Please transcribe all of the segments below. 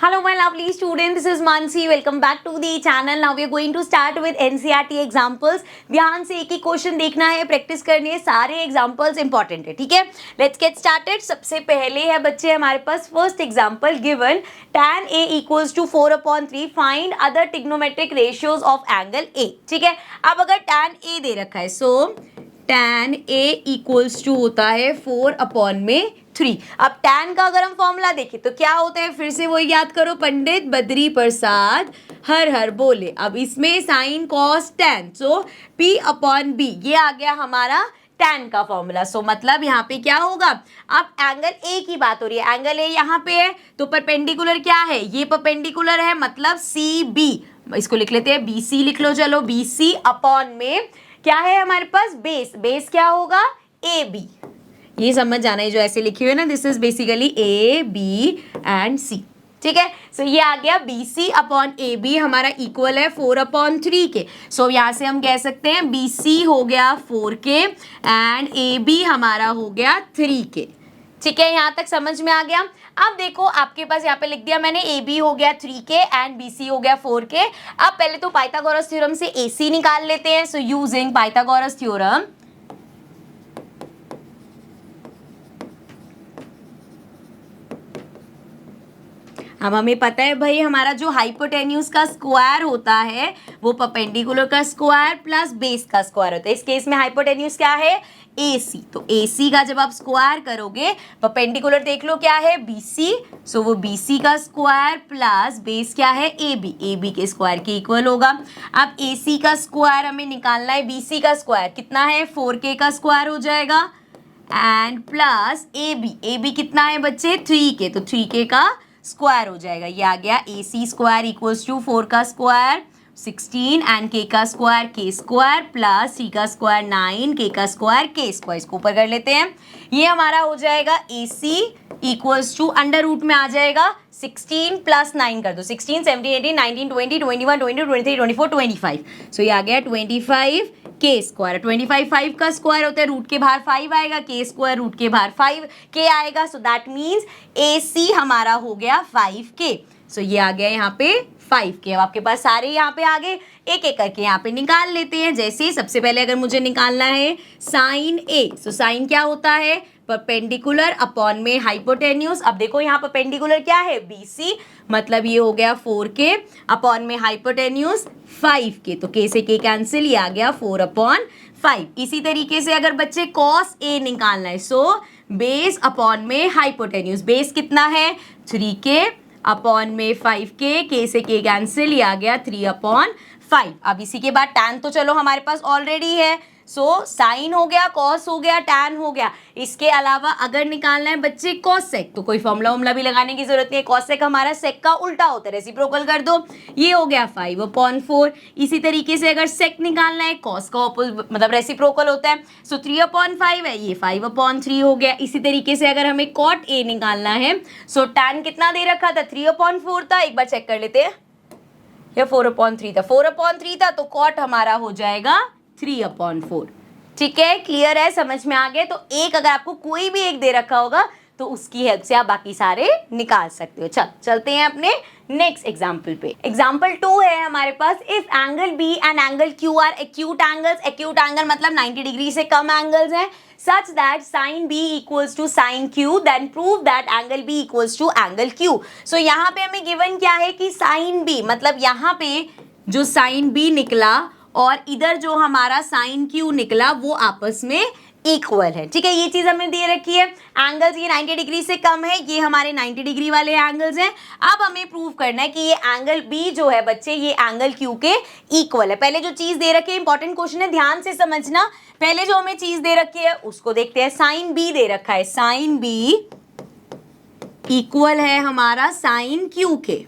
Hello my lovely students, this is Mansi. Welcome back to the channel. Now we are going to start with NCERT examples. ध्यान से एक ही question देखना है, practice करनी है, सारे एग्जाम्पल्स इंपॉर्टेंट है, ठीक है. Let's get started. सबसे पहले है बच्चे हमारे पास first example given tan A equals to 4/3 find other trigonometric ratios of angle A. ठीक है. अब अगर tan A दे रखा है सो tan A equals to होता है 4/3. अब tan का अगर हम फॉर्मूला देखें तो क्या होता है, फिर से वही याद करो, पंडित बद्री प्रसाद हर हर बोले. अब इसमें साइन कॉस tan, सो P/B ये आ गया हमारा tan का फॉर्मूला. सो मतलब यहाँ पे क्या होगा, अब एंगल ए की बात हो रही है, एंगल ए यहाँ पे है तो परपेंडिकुलर क्या है, ये परपेंडिकुलर है मतलब CB. इसको लिख लेते हैं BC लिख लो. चलो BC अपॉन में क्या है हमारे पास, बेस. बेस क्या होगा, AB. ये समझ जाना है जो ऐसे लिखी हुई है ना, this is basically AB and C. ठीक है. सो ये आ गया BC अपॉन AB हमारा इक्वल है 4/3 के. सो यहाँ से हम कह सकते हैं BC हो गया 4 के एंड AB हमारा हो गया 3 के. ठीक है, यहाँ तक समझ में आ गया. अब देखो आपके पास यहाँ पे लिख दिया मैंने AB हो गया 3 के एंड BC हो गया 4 के. अब पहले तो पाइथागोरस थ्योरम से AC निकाल लेते हैं. सो यूजिंग पाइथागोरस थ्योरम अब हमें पता है भाई हमारा जो हाइपोटेन्यूज का स्क्वायर होता है वो परपेंडिकुलर का स्क्वायर प्लस बेस का स्क्वायर होता है. इस केस में हाइपोटेन्यूज क्या है, AC. तो AC का जब आप स्क्वायर करोगे, परपेंडिकुलर देख लो क्या है BC, सो वो BC का स्क्वायर प्लस बेस क्या है AB, AB के स्क्वायर के इक्वल होगा. अब AC का स्क्वायर हमें निकालना है, BC का स्क्वायर कितना है 4K का स्क्वायर हो जाएगा एंड प्लस AB कितना है बच्चे 3K, तो 3K का स्क्वायर हो जाएगा. ये आ गया AC स्क्वायर इक्वल्स टू 4 का स्क्वायर 16 एंड K का square K square plus C का स्क्वायर 9 K का स्क्वायर K स्क्वायर. इसको ऊपर कर लेते हैं. ये हमारा हो जाएगा AC equals to under root में आ जाएगा 16 प्लस 9 कर दो, 16 17 18 19 20 21 22 23 24 25. सो ये आ गया 25 K स्क्वायर. 25 5 का स्क्वायर होता है, रूट के बाहर 5 आएगा, K स्क्वायर रूट के बाहर 5K आएगा. सो दैट मीन्स AC हमारा हो गया 5K. सो ये आ गया यहाँ पे 5K. अब आपके पास सारे यहाँ पे आगे एक एक करके यहाँ पे निकाल लेते हैं. जैसे सबसे पहले अगर मुझे निकालना है साइन A, सो साइन क्या होता है, परपेंडिकुलर अपॉन में हाइपोटेन्यूज. अब देखो यहाँ परपेंडिकुलर क्या है BC, मतलब ये हो गया 4K अपॉन में हाइपोटेन्यूज 5K. तो K से K कैंसिल, ये आ गया 4/5. इसी तरीके से अगर बच्चे cos A निकालना है, सो बेस अपॉन में हाइपोटेन्यूज, बेस कितना है 3K अपॉन में 5K, K से K कैंसिल, ये आ गया 3/5. अब इसी के बाद tan तो चलो हमारे पास ऑलरेडी है, सो साइन हो गया, कॉस हो गया, टैन हो गया. इसके अलावा अगर निकालना है बच्चे कॉसेक तो कोई फॉर्मूला वॉर्मूला भी लगाने की जरूरत नहीं है. कॉसेक हमारा सेक का उल्टा होता है, रेसिप्रोकल कर दो, ये हो गया 5/4. इसी तरीके से अगर सेक निकालना है, कॉस का मतलब रेसिप्रोकल होता है, सो 3/5 है, ये 5/3 हो गया. इसी तरीके से अगर हमें कॉट ए निकालना है, सो टैन कितना दे रखा था 3/4 था, एक बार चेक कर लेते हैं, या 4/3 था, 4/3 था, तो कॉट हमारा हो जाएगा 3/4. ठीक है, क्लियर है, समझ में आ गया. तो एक अगर आपको कोई भी एक दे रखा होगा तो उसकी हेल्प से आप बाकी सारे निकाल सकते हो. चलते हैं अपने नेक्स्ट एग्जाम्पल पे. एग्जाम्पल 2 है हमारे पास. If angle B and angle Q are acute angles, acute angle मतलब 90 डिग्री से कम एंगल्स हैं, such that sin B equals to sin Q, then prove that angle B equals to angle Q. So यहाँ पे हमें गिवन क्या है कि sin B मतलब यहाँ पे जो sin B निकला और इधर जो हमारा साइन Q निकला वो आपस में इक्वल है. ठीक है, ये चीज हमें दे रखी है. एंगल्स ये 90 डिग्री से कम है, ये हमारे 90 डिग्री वाले एंगल्स हैं. अब हमें प्रूव करना है कि ये एंगल B जो है बच्चे ये एंगल Q के इक्वल है. पहले जो चीज दे रखी है, इंपॉर्टेंट क्वेश्चन है, ध्यान से समझना. पहले जो हमें चीज दे रखी है उसको देखते हैं. साइन B दे रखा है, साइन B इक्वल है हमारा साइन Q के.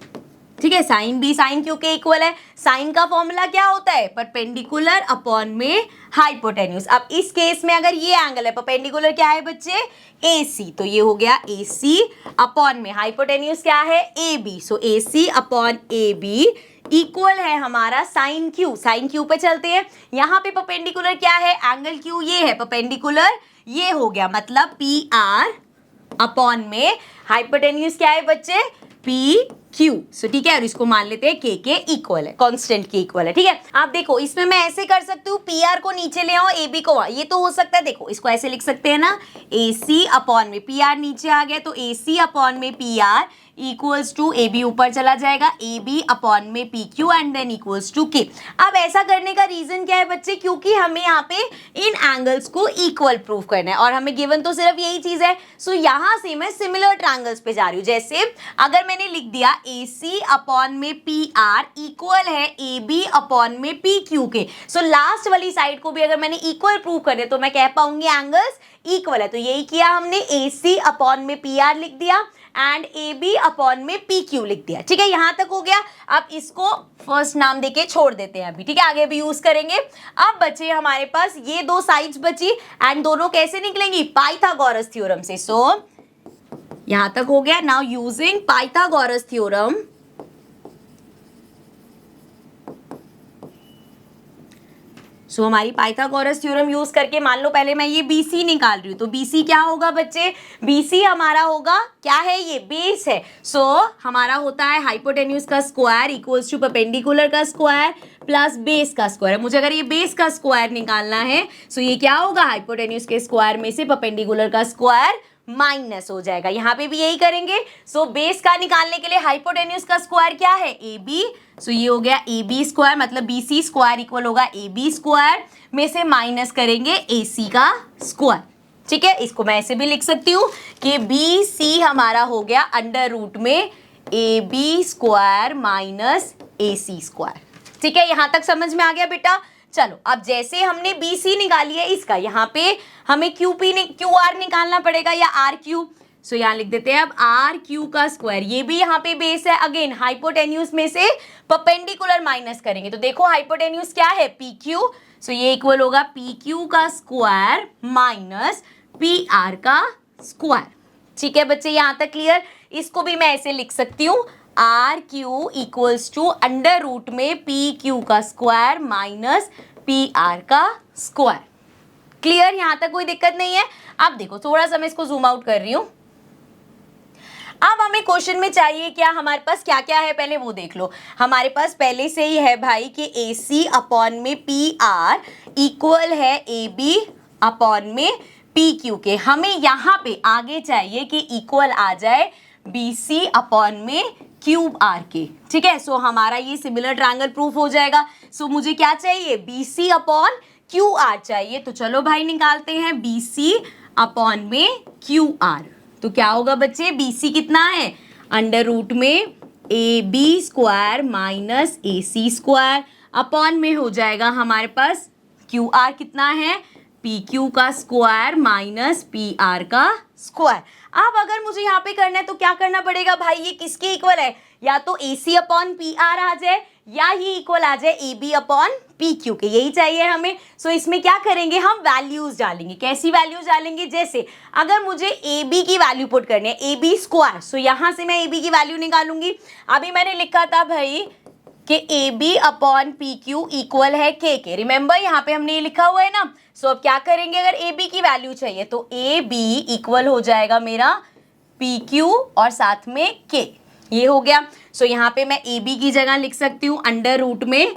ठीक है, साइन B साइन Q के इक्वल है. साइन का फॉर्मूला क्या होता है, परपेंडिकुलर अपॉन में हाइपोटेन्यूज. अब इस केस में अगर ये एंगल है, परपेंडिकुलर क्या है बच्चे AC, तो ये हो गया AC अपॉन में हाइपोटेन्यूज क्या है AB, सो AC अपॉन AB इक्वल है हमारा साइन Q. साइन Q पे चलते हैं. यहाँ पे परपेंडिकुलर क्या है, एंगल Q ये है, परपेंडिकुलर ये हो गया, मतलब PR अपॉन में हाइपोटेन्यूज क्या है बच्चे P Q। सो ठीक है, और इसको मान लेते हैं K के इक्वल है, कांस्टेंट के इक्वल है। ठीक है, आप देखो इसमें मैं ऐसे कर सकती हूँ, PR को नीचे ले आओ, AB को वहां, ये तो हो सकता है। देखो इसको ऐसे लिख सकते हैं ना, AC अपॉन में PR नीचे आ गया तो AC अपॉन में PR इक्वल्स टू AB ऊपर चला जाएगा, AB अपॉन में PQ and then equals to K। अब ऐसा करने का रीजन क्या है बच्चे, क्योंकि हमें यहाँ पे इन एंगल्स को इक्वल प्रूव करना है और हमें गिवन तो सिर्फ यही चीज है। सो यहाँ से मैं सिमिलर ट्रायंगल्स पे जा रही हूँ। जैसे अगर मैंने लिख दिया AC अपॉन में PR इक्वल है AB अपॉन में PQ के, सो लास्ट वाली साइड को भी अगर मैंने इक्वल प्रूव कर दिया तो मैं कह पाऊंगी एंगल्स इक्वल है। तो यही किया हमने, AC अपॉन में PR लिख दिया एंड AB अपॉन में PQ लिख दिया। ठीक है, यहां तक हो गया। अब इसको फर्स्ट नाम देके छोड़ देते हैं अभी। ठीक है, आगे भी यूज करेंगे। अब बचे हमारे पास ये दो साइड्स बची एंड दोनों कैसे निकलेंगी, पाइथागोरस थ्योरम से। सो यहां तक हो गया। नाउ यूजिंग पाइथागोरस थ्योरम, सो हमारी पाइथागोरस थ्योरम यूज करके मान लो पहले मैं ये BC निकाल रही हूँ, तो BC क्या होगा बच्चे, BC हमारा होगा क्या है, ये बेस है। सो हमारा होता है हाइपोटेन्यूज का स्क्वायर इक्वल्स टू परपेंडिकुलर का स्क्वायर प्लस बेस का स्क्वायर। मुझे अगर ये बेस का स्क्वायर निकालना है, सो ये क्या होगा, हाइपोटेन्यूज के स्क्वायर में से परपेंडिकुलर का स्क्वायर माइनस हो जाएगा। यहाँ पे भी यही करेंगे। सो बेस का निकालने के लिए हाइपोटेन्यूज का स्क्वायर क्या है, AB। सो ये हो गया AB स्क्वायर, मतलब BC स्क्वायर इक्वल होगा AB स्क्वायर में से माइनस करेंगे AC का स्क्वायर। ठीक है, इसको मैं ऐसे भी लिख सकती हूँ कि BC हमारा हो गया अंडर रूट में AB square minus AC square. ठीक है, यहां तक समझ में आ गया बेटा। चलो अब जैसे हमने BC निकाली है, इसका यहाँ पे हमें QR निकालना पड़ेगा या RQ। सो यहाँ लिख देते हैं अब RQ का स्क्वायर, ये भी यहाँ पे बेस है। अगेन हाइपोटेन्यूज में से परपेंडिकुलर माइनस करेंगे तो देखो हाइपोटेन्यूज क्या है, PQ। सो ये इक्वल होगा PQ का स्क्वायर माइनस PR का स्क्वायर। ठीक है बच्चे, यहाँ तक क्लियर। इसको भी मैं ऐसे लिख सकती हूँ, RQ equals to under root में PQ का स्क्वायर माइनस PR का स्क्वायर। क्लियर, यहां तक कोई दिक्कत नहीं है। अब देखो थोड़ा सा मैं इसको जूम आउट कर रही हूं। अब हमें क्वेश्चन में चाहिए क्या, हमारे पास क्या क्या है पहले वो देख लो। हमारे पास पहले से ही है भाई कि AC अपॉन में PR इक्वल है AB अपॉन में PQ के। हमें यहाँ पे आगे चाहिए कि इक्वल आ जाए BC अपॉन में क्यूब R के। ठीक है, सो हमारा ये सिमिलर ट्रायंगल प्रूफ हो जाएगा। सो मुझे क्या चाहिए, BC अपॉन QR चाहिए। तो चलो भाई निकालते हैं BC अपॉन में QR। तो क्या होगा बच्चे, BC कितना है, अंडर रूट में AB square minus AC square upon में हो जाएगा हमारे पास QR कितना है, PQ का स्क्वायर माइनस PR का स्क्वायर। अब अगर मुझे यहाँ पे करना है तो क्या करना पड़ेगा भाई, ये किसके इक्वल है, या तो AC अपॉन PR आ जाए या ये इक्वल आ जाए AB अपॉन PQ के, यही चाहिए हमें। सो इसमें क्या करेंगे, हम वैल्यूज डालेंगे। कैसी वैल्यूज डालेंगे, जैसे अगर मुझे AB की वैल्यू पुट करनी है, AB स्क्वायर, सो यहाँ से मैं AB की वैल्यू निकालूंगी। अभी मैंने लिखा था भाई कि AB अपॉन PQ इक्वल है K के, रिमेंबर यहाँ पे हमने ये लिखा हुआ है ना। सो अब क्या करेंगे, अगर AB की वैल्यू चाहिए तो AB इक्वल हो जाएगा मेरा PQ और साथ में K, ये हो गया। सो यहाँ पे मैं AB की जगह लिख सकती हूँ अंडर रूट में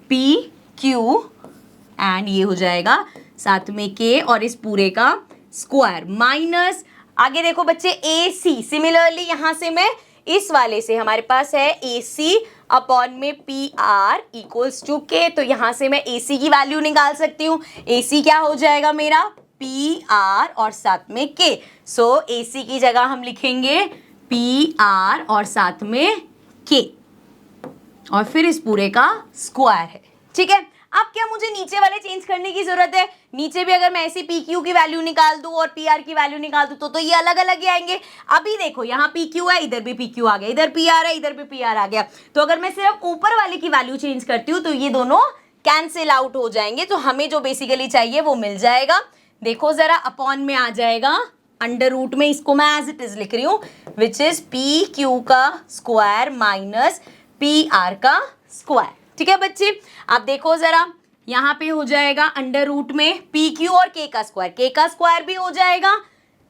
PQ एंड ये हो जाएगा साथ में K और इस पूरे का स्क्वायर माइनस, आगे देखो बच्चे AC। सिमिलरली यहाँ से मैं इस वाले से हमारे पास है AC अपॉन में PR इक्वल्स टू K, तो यहाँ से मैं AC की वैल्यू निकाल सकती हूँ। AC क्या हो जाएगा मेरा, PR और साथ में K। सो AC की जगह हम लिखेंगे PR और साथ में K और फिर इस पूरे का स्क्वायर है। ठीक है, अब क्या मुझे नीचे वाले चेंज करने की जरूरत है, नीचे भी अगर मैं ऐसे PQ की वैल्यू निकाल दूं और PR की वैल्यू निकाल दूं तो ये अलग अलग ही आएंगे। अभी देखो यहाँ PQ है, इधर भी PQ आ गया, इधर PR है, इधर भी PR आ गया। तो अगर मैं सिर्फ ऊपर वाले की वैल्यू चेंज करती हूँ तो ये दोनों कैंसिल आउट हो जाएंगे, तो हमें जो बेसिकली चाहिए वो मिल जाएगा। देखो जरा, अपॉन में आ जाएगा अंडर रूट में, इसको मैं एज इट इज लिख रही हूँ, विच इज PQ का स्क्वायर माइनस PR का स्क्वायर। ठीक है बच्चे, आप देखो जरा, यहाँ पे हो जाएगा अंडर रूट में PQ और K का स्क्वायर भी हो जाएगा,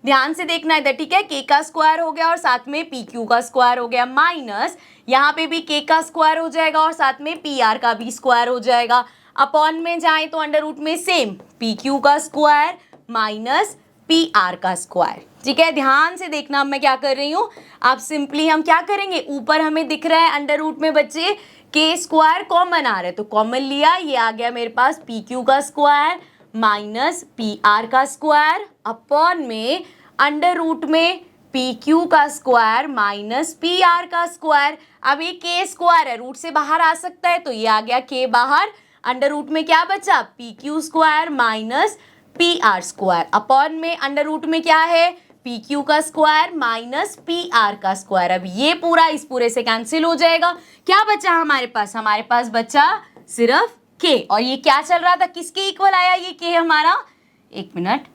ध्यान से देखना इधर, ठीक है। के का स्क्वायर हो गया और साथ में पी क्यू का स्क्वायर हो गया, माइनस यहाँ पे भी के का स्क्वायर हो जाएगा और साथ में पी आर का भी स्क्वायर हो जाएगा। अपॉन में जाए तो अंडर रूट में सेम पी क्यू का स्क्वायर माइनस पी आर का स्क्वायर, ठीक है। ध्यान से देखना अब मैं क्या कर रही हूँ। अब सिंपली हम क्या करेंगे, ऊपर हमें दिख रहा है अंडर रूट में बच्चे के स्क्वायर कॉमन आ रहा है, तो कॉमन लिया, ये आ गया मेरे पास पी क्यू का स्क्वायर माइनस पी आर का स्क्वायर अपॉन में अंडर रूट में पी क्यू का स्क्वायर माइनस पी आर का स्क्वायर। अब ये के स्क्वायर है, रूट से बाहर आ सकता है, तो ये आ गया के बाहर, अंडर रूट में क्या बचा, P Q square minus P R square upon में अंडर रूट में क्या है, पी क्यू का स्क्वायर माइनस पी आर का स्क्वायर। अब ये पूरा इस पूरे से कैंसिल हो जाएगा। क्या बचा हमारे पास बचा सिर्फ के, और ये क्या चल रहा था, किसके इक्वल आया ये के हमारा, एक मिनट,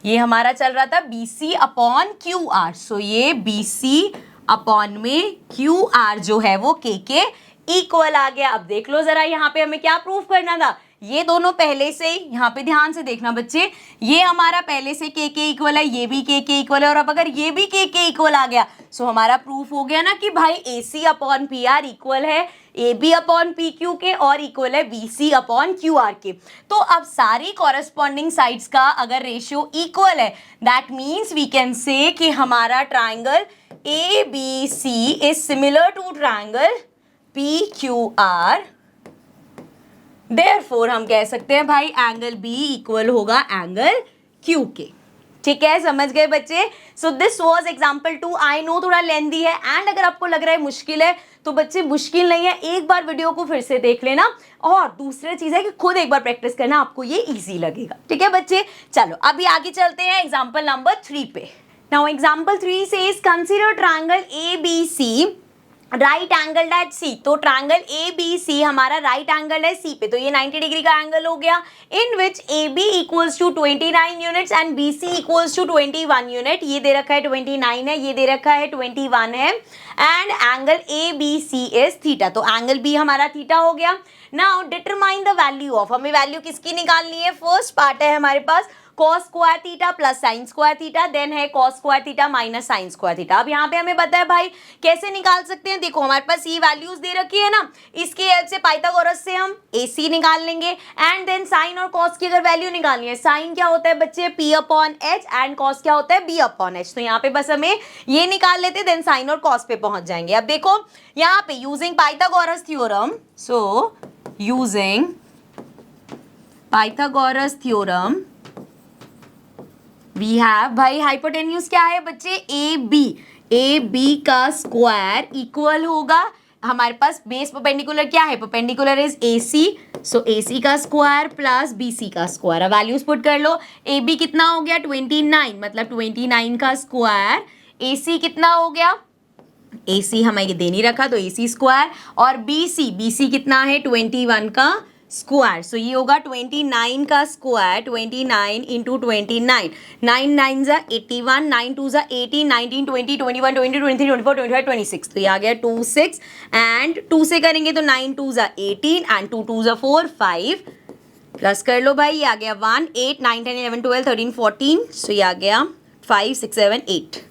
ये हमारा चल रहा था B C upon Q R. So ये बी सी अपॉन में क्यू आर जो है वो के इक्वल आ गया। अब देख लो जरा, यहाँ पे हमें क्या प्रूफ करना था, ये दोनों पहले से ही, यहाँ पे ध्यान से देखना बच्चे, ये हमारा पहले से के इक्वल है, ये भी के इक्वल है, और अब अगर ये भी के इक्वल आ गया, सो हमारा प्रूफ हो गया ना कि भाई A C upon P R equal है A B upon P Q के और इक्वल है B C upon Q R के। तो अब सारी कॉरेस्पॉन्डिंग साइड्स का अगर रेशियो इक्वल है, that means we can say कि हमारा triangle A B C is similar to triangle P Q R. Therefore हम कह सकते हैं भाई एंगल बी इक्वल होगा एंगल क्यू के, ठीक है। समझ गए बच्चे। So this was example 2। I know थोड़ा लेंथी है, एंड अगर आपको लग रहा है मुश्किल है तो बच्चे मुश्किल नहीं है, एक बार वीडियो को फिर से देख लेना, और दूसरी चीज है कि खुद एक बार प्रैक्टिस करना, आपको ये इजी लगेगा, ठीक है बच्चे। चलो अभी आगे चलते हैं एग्जाम्पल नंबर 3 पे। Now example 3 says consider triangle A B C right angle at C. तो ट्राइंगल ए बी सी हमारा राइट एंगल है सी पे, तो ये 90 डिग्री का एंगल हो गया, in which A B equals to 29 units and B C equals to 21 unit. ये दे रखा है 29 है, ये दे रखा है 21 है, and angle A B C is theta. तो एंगल बी हमारा थीटा हो गया। Now determine the value of, हमें वैल्यू किसकी निकालनी है, फर्स्ट पार्ट है हमारे पास cos square theta plus sine square theta, then है cos square theta minus sine square theta. अब यहाँ पे हमें पता है भाई कैसे निकाल सकते हैं, देखो हमारे पास ये वैल्यूज दे रखी है ना, इसकी हेल्प से पाइथागोरस से हम AC निकाल लेंगे, एंड देन साइन और cos की अगर वैल्यू निकालनी है, साइन क्या होता है बच्चे P upon H and cos क्या होता है B अपॉन H। तो यहाँ पे बस हमें ये निकाल लेते, देन साइन और cos पे पहुंच जाएंगे। अब देखो यहाँ पे using Pythagoras theorem, so using Pythagoras theorem we have, भाई हाइपोटेन्यूज क्या है बच्चे, ए बी का स्क्वायर इक्वल होगा, हमारे पास बेस परपेंडिकुलर क्या है, परपेंडिकुलर इज ए सी, सो ए सी का स्क्वायर प्लस बी सी का स्क्वायर। अब वैल्यूज पुट कर लो, ए बी कितना हो गया 29, मतलब 29 का स्क्वायर, ए सी कितना हो गया, ए सी हमें ये दे नहीं रखा तो ए सी स्क्वायर, और बी सी कितना है 21 का स्क्वायर। सो ये होगा 29 का स्क्वायर, 29 इंटू 29, 9 9 जा 81, 9 2 जा 18, 19 20 21 22 23 24 25 26, तो ये आ गया 26, एंड 2 से करेंगे तो 9 2 जा 18 एंड 2 2 जा 4 5, प्लस कर लो भाई, ये आ गया 1 8 9 10 11 12 13 14, सो ये आ गया 5 6 7 8,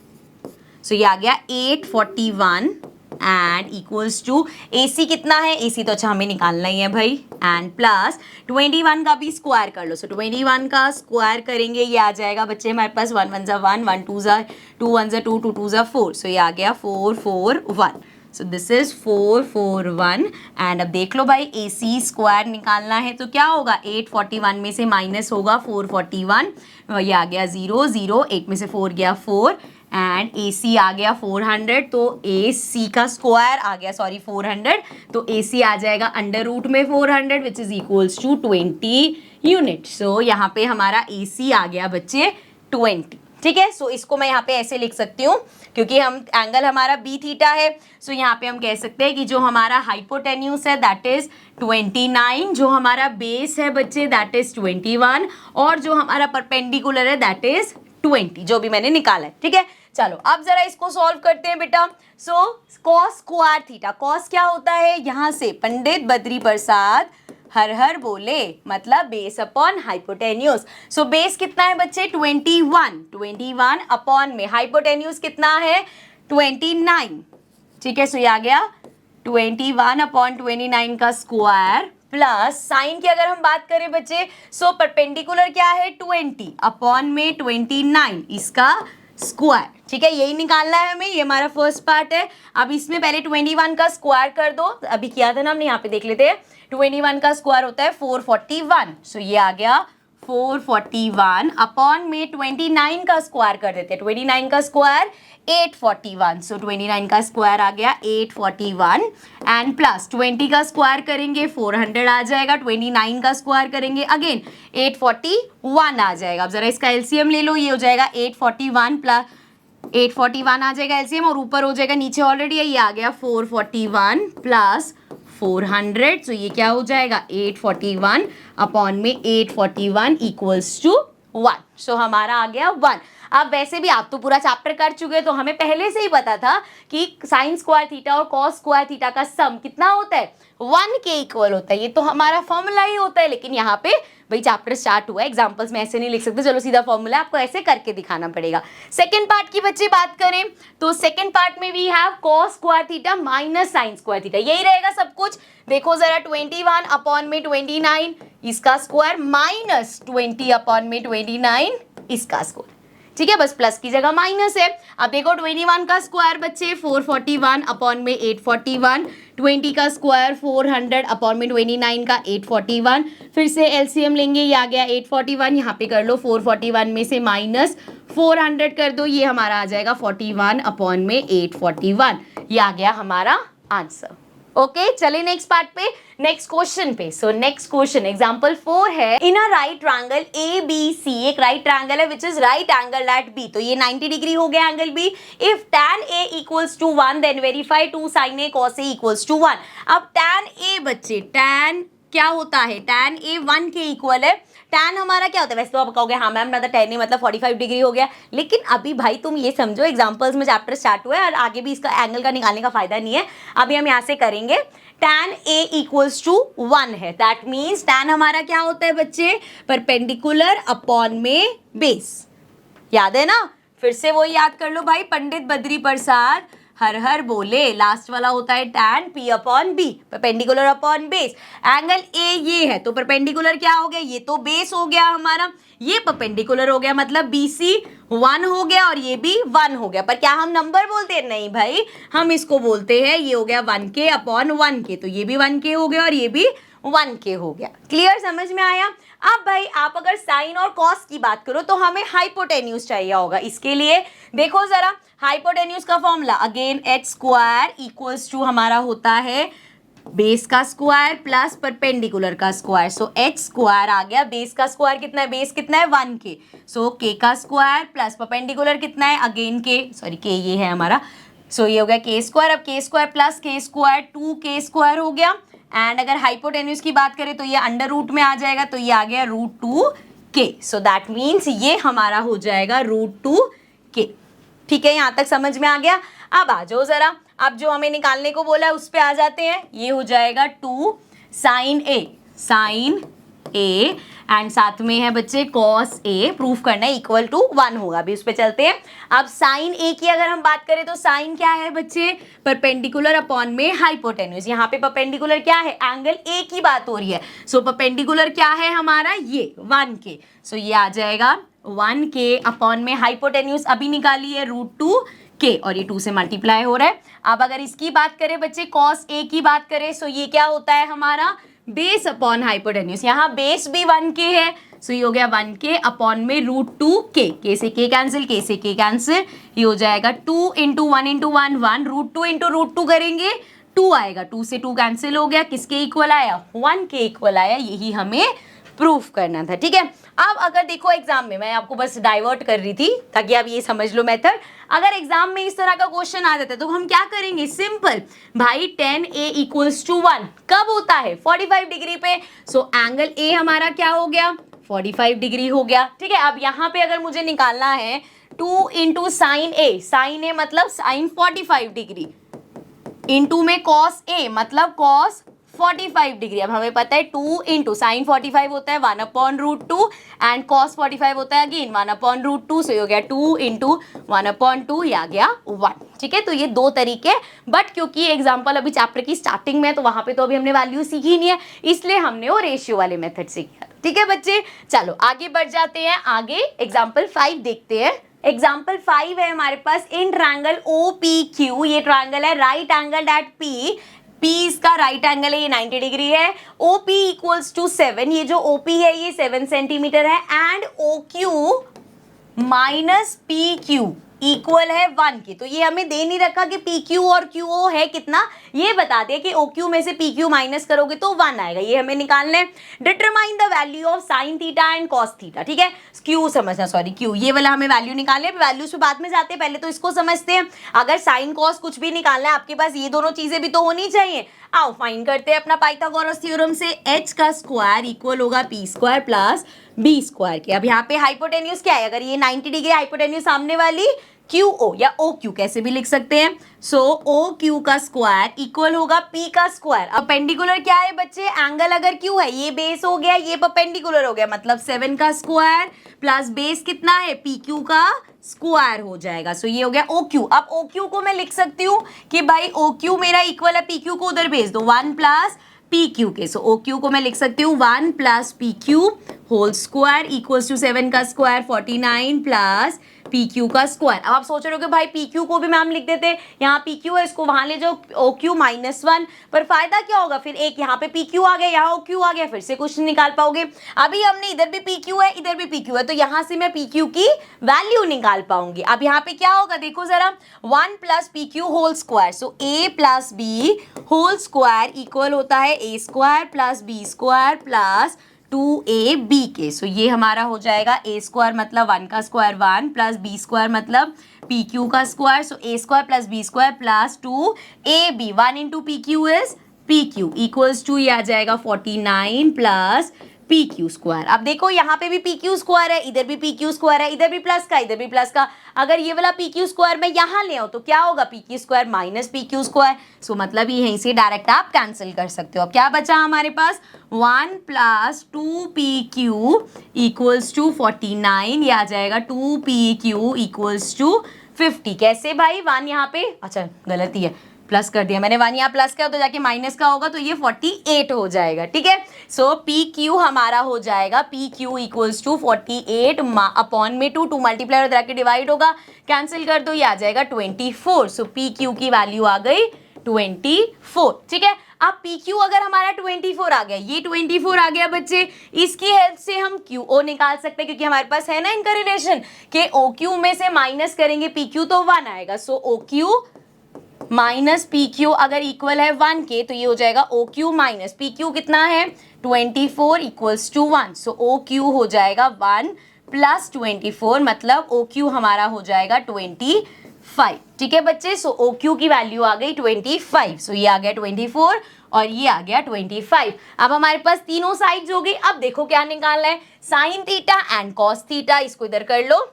सो ये आ गया 841 एंड इक्वल्स टू ए सी कितना है, ए सी तो अच्छा हमें निकालना ही है भाई, एंड प्लस 21 का भी स्क्वायर कर लो। सो 21 का स्क्वायर करेंगे, ये आ जाएगा बच्चे हमारे पास 1 1 जा 1, 1 2 जा 2, 1 जा 2, 2 2 जा 4, सो ये आ गया 4 4 1, सो दिस इज 4 4 1, एंड अब देख लो भाई ए सी स्क्वायर निकालना है तो क्या होगा, 841 में से माइनस होगा 441, ये आ गया 0 0, 8 में से 4 गया 4, एंड ए सी आ गया 400, तो ए सी का स्क्वायर आ गया 400, तो ए सी आ जाएगा अंडर रूट में 400 which is equals to 20 unit. So यहाँ पे हमारा ए सी आ गया बच्चे 20, ठीक है। सो इसको मैं यहाँ पे ऐसे लिख सकती हूँ क्योंकि हम एंगल हमारा बी थीटा है, सो यहाँ पे हम कह सकते हैं कि जो हमारा हाइपोटेन्यूस है दैट इज 29, जो हमारा बेस है बच्चे दैट इज 21, और जो हमारा परपेंडिकुलर है दैट इज 20, जो भी मैंने निकाला है, ठीक है। चलो अब जरा इसको सॉल्व करते हैं बेटा। सो cos स्क्वायर थीटा, cos क्या होता है, यहाँ से पंडित बद्री प्रसाद हर हर बोले मतलब base upon hypotenuse. So base कितना है बच्चे 21 अपॉन में हाइपोटेन्यूज कितना है 29। ठीक है, सो ये आ गया 21 अपॉन 29 का स्क्वायर प्लस साइन की अगर हम बात करें बच्चे सो परपेंडिकुलर क्या है 20 अपॉन में 29 इसका स्क्वायर। ठीक है, यही निकालना है हमें, ये हमारा फर्स्ट पार्ट है। अब इसमें पहले 21 का स्क्वायर कर दो, अभी किया था ना हमने, यहाँ पे देख लेते हैं। 21 का स्क्वायर होता है 441, सो ये आ गया 441 अपॉन में 29 का स्क्वायर कर देते हैं। 29 का स्क्वायर 841, सो 29 का स्क्वायर आ गया 841 एंड प्लस 20 का स्क्वायर करेंगे 400 आ जाएगा, 29 का स्क्वायर करेंगे अगेन 841 आ जाएगा। अब जरा इसका एलसीएम ले लो, ये हो जाएगा 841 प्लस 841 आ जाएगा एलसीएम और ऊपर हो जाएगा, नीचे ऑलरेडी है, ये आ गया 441 प्लस 400, तो ये क्या हो जाएगा 841 अपॉन में 841 इक्वल्स टू 1, सो हमारा आ गया 1। अब वैसे भी आप तो पूरा चैप्टर कर चुके हैं, तो हमें पहले से ही पता था कि साइन स्क्वायर थीटा और कॉस स्क्वायर थीटा का सम कितना होता है 1 के इक्वल होता है। ये तो हमारा फॉर्मूला ही होता है, लेकिन यहाँ पे भाई चैप्टर स्टार्ट हुआ है, एग्जांपल्स में ऐसे नहीं लिख सकते, चलो सीधा फॉर्मूला आपको ऐसे करके दिखाना पड़ेगा। सेकंड पार्ट की बच्चे बात करें तो सेकंड पार्ट में we have cos square theta minus sine square theta, यही रहेगा सब कुछ। देखो जरा 21 अपॉन में 29 इसका स्क्वायर माइनस 20 अपॉन में 29 इसका स्क्वायर। ठीक है, बस प्लस की जगह माइनस है। अब देखो 21 का स्क्वायर बच्चे 441 अपॉन में 841, 20 का स्क्वायर 400 अपॉन में 29 का 841, फिर से एलसीएम लेंगे, ये आ गया 841, यहाँ पे कर लो 441 में से माइनस 400 कर दो, ये हमारा आ जाएगा 41 अपॉन में 841, ये आ गया हमारा आंसर। ओके, चले नेक्स्ट पार्ट पे, नेक्स्ट क्वेश्चन पे। सो नेक्स्ट क्वेश्चन एग्जांपल 4 है, in a right triangle A B C, एक राइट ट्रायंगल है which is right angle at B, तो ये 90 डिग्री हो गया angle B. If tan a equals to 1 then verify 2 sin a cos a equals to 1। अब tan a बच्चे tan क्या होता है, tan a 1 के इक्वल है। tan हमारा क्या होता है, वैसे तो आप कहोगे हाँ मैम ना तो tan a मतलब 45 डिग्री हो गया, लेकिन अभी भाई तुम ये समझो एग्जांपल्स में चैप्टर स्टार्ट हुआ है और आगे भी इसका एंगल का निकालने का फायदा नहीं है, अभी हम यहाँ से करेंगे। tan a इक्वल्स टू 1 है, दैट मीन्स tan हमारा क्या होता है बच्चे परपेंडिकुलर अपॉन में बेस, याद है ना, फिर से वो याद कर लो भाई, पंडित बद्री प्रसाद हर हर बोले, लास्ट वाला होता है tan p upon b, perpendicular upon base. Angle a ये है तो परपेंडिकुलर क्या हो गया, ये तो बेस हो गया हमारा, ये परपेंडिकुलर हो गया मतलब BC 1 हो गया और ये भी 1 हो गया। पर क्या हम नंबर बोलते हैं, नहीं भाई, हम इसको बोलते हैं, ये हो गया 1k अपॉन 1k, तो ये भी 1k हो गया और ये भी 1k हो गया। क्लियर, समझ में आया। अब भाई आप अगर साइन और कॉस की बात करो तो हमें हाइपोटेन्यूज चाहिए होगा, इसके लिए देखो जरा हाइपोटेन्यूज का formula again h square equals to हमारा होता है बेस का स्क्वायर प्लस परपेंडिकुलर का स्क्वायर। सो h स्क्वायर आ गया, बेस का स्क्वायर कितना है, बेस कितना है 1k, सो k का स्क्वायर प्लस परपेंडिकुलर कितना है अगेन k, सॉरी k ये है हमारा, सो ये हो गया k स्क्वायर, अब k square plus k square 2k square हो गया। एंड अगर हाइपोटेन्यूज की बात करें तो ये अंडर रूट में आ जाएगा, तो ये आ गया √2k, सो दैट मीन्स ये हमारा हो जाएगा √2k। ठीक है, यहाँ तक समझ में आ गया। अब आ जाओ जरा, अब जो हमें निकालने को बोला है उस पे आ जाते हैं, ये हो जाएगा 2 sin a एंड साथ में है बच्चे cos a, प्रूफ करना है इक्वल टू 1 होगा, अभी उस पे चलते हैं। अब sin a की अगर हम बात करें तो sin क्या है बच्चे परपेंडिकुलर अपॉन में हाइपोटेन्यूज, यहाँ पे परपेंडिकुलर क्या है एंगल a की बात हो रही है, सो परपेंडिकुलर क्या है हमारा ये 1k, सो ये आ जाएगा 1k अपॉन में हाइपोटेन्यूज अभी निकाली है √2k और ये 2 से मल्टीप्लाई हो रहा है। अब अगर इसकी बात करें बच्चे cos a की बात करें, सो ये क्या होता है हमारा बेस अपॉन हाइपोटेन्यूज, यहाँ बेस भी 1k है, सो ये हो गया 1k अपॉन में √2k, k से k कैंसिल, k से k कैंसिल, ये हो जाएगा 2 इंटू 1 इंटू 1 1, √2 इंटू √2 करेंगे 2 आएगा, 2 से 2 कैंसिल हो गया, किसके इक्वल आया 1k इक्वल आया, यही हमें प्रूफ करना था। ठीक है, अब अगर देखो एग्जाम में, मैं आपको बस डाइवर्ट कर रही थी ताकि आप ये समझ लो मेथड, अगर एग्जाम में इस तरह का क्वेश्चन आ जाता है तो हम क्या करेंगे, सिंपल भाई tan a इक्वल्स टू 1 कब होता है 45 डिग्री पे, सो एंगल a हमारा क्या हो गया 45 डिग्री हो गया। ठीक है, अब यहाँ पे अगर मुझे निकालना है 2 इंटू साइन a मतलब साइन 45 डिग्री, इंटू में cos a मतलब cos 45 डिग्री। अब हमें पता है 2 इंटू साइन 45 होता है 1/√2 एंड कॉस 45 होता है अगेन 1/√2, सो ये हो गया 2 इंटू 1/2, ये आ गया 1। ठीक है, तो ये दो तरीके, बट क्योंकि एग्जाम्पल अभी चैप्टर की स्टार्टिंग में है तो वहां पे तो अभी हमने वैल्यू सीखी नहीं है, इसलिए हमने वो रेशियो वाले मेथड से किया। ठीक है बच्चे, चलो आगे बढ़ जाते हैं। आगे एग्जाम्पल 5 देखते हैं। एग्जाम्पल 5 है हमारे पास, इन ट्रायंगल OPQ, ये ट्रायंगल है राइट एंगल एट P इसका राइट एंगल है, ये 90 डिग्री है। OP इक्वल्स टू 7, ये जो OP है ये 7 सेंटीमीटर है, and OQ minus PQ equal है 1 की। तो ये हमें दे नहीं रखा कि PQ और QO है कितना, ये बता दिया कि OQ में से PQ माइनस करोगे तो 1 आएगा, ये हमें निकालना है। Determine the value of sine theta and cos theta. ठीक है, Q समझना, सॉरी Q, ये वाला हमें वैल्यू निकालने है, वैल्यूज पे बाद में जाते हैं, पहले तो इसको समझते हैं। अगर साइन कॉस कुछ भी निकालना है आपके पास ये दोनों चीजें भी तो होनी चाहिए। आओ फाइंड करते हैं अपना पाइथागोरस थ्योरम से। h का स्क्वायर इक्वल होगा p square plus b square के। अब यहाँ पे हाइपोटेन्यूज क्या है, अगर ये 90 डिग्री हाइपोटेन्यूज सामने वाली QO या OQ कैसे भी लिख सकते हैं। सो OQ का स्क्वायर इक्वल होगा P का स्क्वायर। अब पेंडिकुलर क्या है बच्चे, एंगल अगर Q है, ये बेस हो गया, ये परपेंडिकुलर हो गया, मतलब 7 का स्क्वायर प्लस बेस कितना है PQ का स्क्वायर हो जाएगा। सो ये हो गया OQ। अब OQ को मैं लिख सकती हूँ कि भाई OQ मेरा इक्वल है PQ को उधर भेज दो 1 प्लस PQ के। सो OQ को मैं लिख सकती हूँ 1 plus PQ whole square equals to 7 का स्क्वायर 49 प्लस PQ का स्क्वायर। अब आप सोच रहे हो कि भाई PQ को भी मैम लिख देते, यहाँ PQ है इसको वहां ले जाओ OQ -1, पर फायदा क्या होगा, फिर एक यहाँ पे PQ आ गया, यहाँ OQ आ गया, फिर से कुछ नहीं निकाल पाओगे। अभी हमने इधर भी PQ है इधर भी PQ है, तो यहाँ से मैं PQ की वैल्यू निकाल पाऊंगी। अब यहाँ पे क्या होगा देखो जरा, 1 plus PQ whole square, so A plus B whole square equal होता है A square plus B square plus 2AB के। सो ये हमारा हो जाएगा A स्क्वायर मतलब 1 का स्क्वायर 1 प्लस B स्क्वायर मतलब PQ का square, so A square plus B square plus 2AB। 1 into PQ is PQ equals to, ये आ जाएगा 49 प्लस PQ स्क्वायर। अब देखो यहाँ पे भी PQ स्क्वायर है, इधर भी PQ स्क्वायर है, इधर भी प्लस का इधर भी प्लस का। अगर ये वाला PQ स्क्वायर मैं यहाँ ले आऊँ तो क्या होगा, PQ square minus PQ square. So मतलब ये यहीं से डायरेक्ट आप कैंसिल कर सकते हो। अब क्या बचा हमारे पास, 1 प्लस 2PQ इक्वल्स टू 49, ये आ जाएगा 2PQ इक्वल्स टू 50। कैसे भाई, 1 यहाँ पे, अच्छा गलती है, प्लस कर दिया मैंने, 1 यहाँ प्लस का तो जाके माइनस का होगा, तो ये 48 हो जाएगा। ठीक है, सो PQ हमारा हो जाएगा PQ इक्वल्स टू 48 अपॉन में 2 मल्टीप्लाई और ब्रैकेट डिवाइड होगा, कैंसिल कर दो, ये आ जाएगा 24। सो PQ की वैल्यू आ गई 24। ठीक है, अब PQ अगर हमारा 24 आ गया, ये 24 आ गया बच्चे, इसकी हेल्प से हम QO निकाल सकते हैं, क्योंकि हमारे पास है ना इनका रिलेशन कि OQ में से माइनस करेंगे PQ तो 1 आएगा। सो OQ माइनस PQ अगर इक्वल है 1 के, तो ये हो जाएगा OQ माइनस PQ कितना है 24 इक्वल्स टू 1। सो OQ हो जाएगा 1 प्लस 24, मतलब OQ हमारा हो जाएगा 25। ठीक है बच्चे, सो OQ की वैल्यू आ गई 25। सो ये आ गया 24 और ये आ गया 25। अब हमारे पास तीनों साइड्स हो गई। अब देखो क्या निकालना है, sine theta and cos theta, इसको इधर कर लो।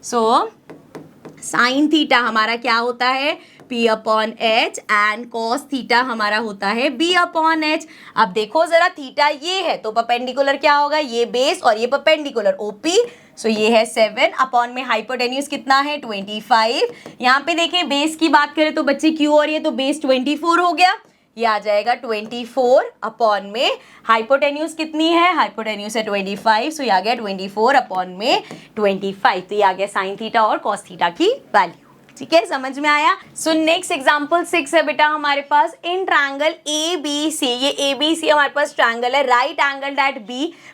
सो साइन थीटा हमारा क्या होता है P upon H and cos theta हमारा होता है B अपॉन H। अब देखो जरा, थीटा ये है तो परपेंडिकुलर क्या होगा, ये बेस और ये परपेंडिकुलर OP। सो ये है 7 अपॉन में हाइपोटेन्यूज कितना है 25। यहाँ पे देखें बेस की बात करें तो बच्चे Q और ये तो बेस 24 हो गया, ये आ जाएगा 24 अपॉन में हाइपोटेन्यूज कितनी है, हाइपोटेन्यूज है 25। सो ये आ गया 24 अपॉन में 25। तो ये आ गया साइन थीटा और कॉस थीटा की वैल्यू। ठीक है, समझ में आया। सो नेक्स्ट एग्जांपल 6 है बेटा हमारे पास, इन ट्रायंगल ABC, ये ABC हमारे पास ट्रायंगल है राइट एंगल एट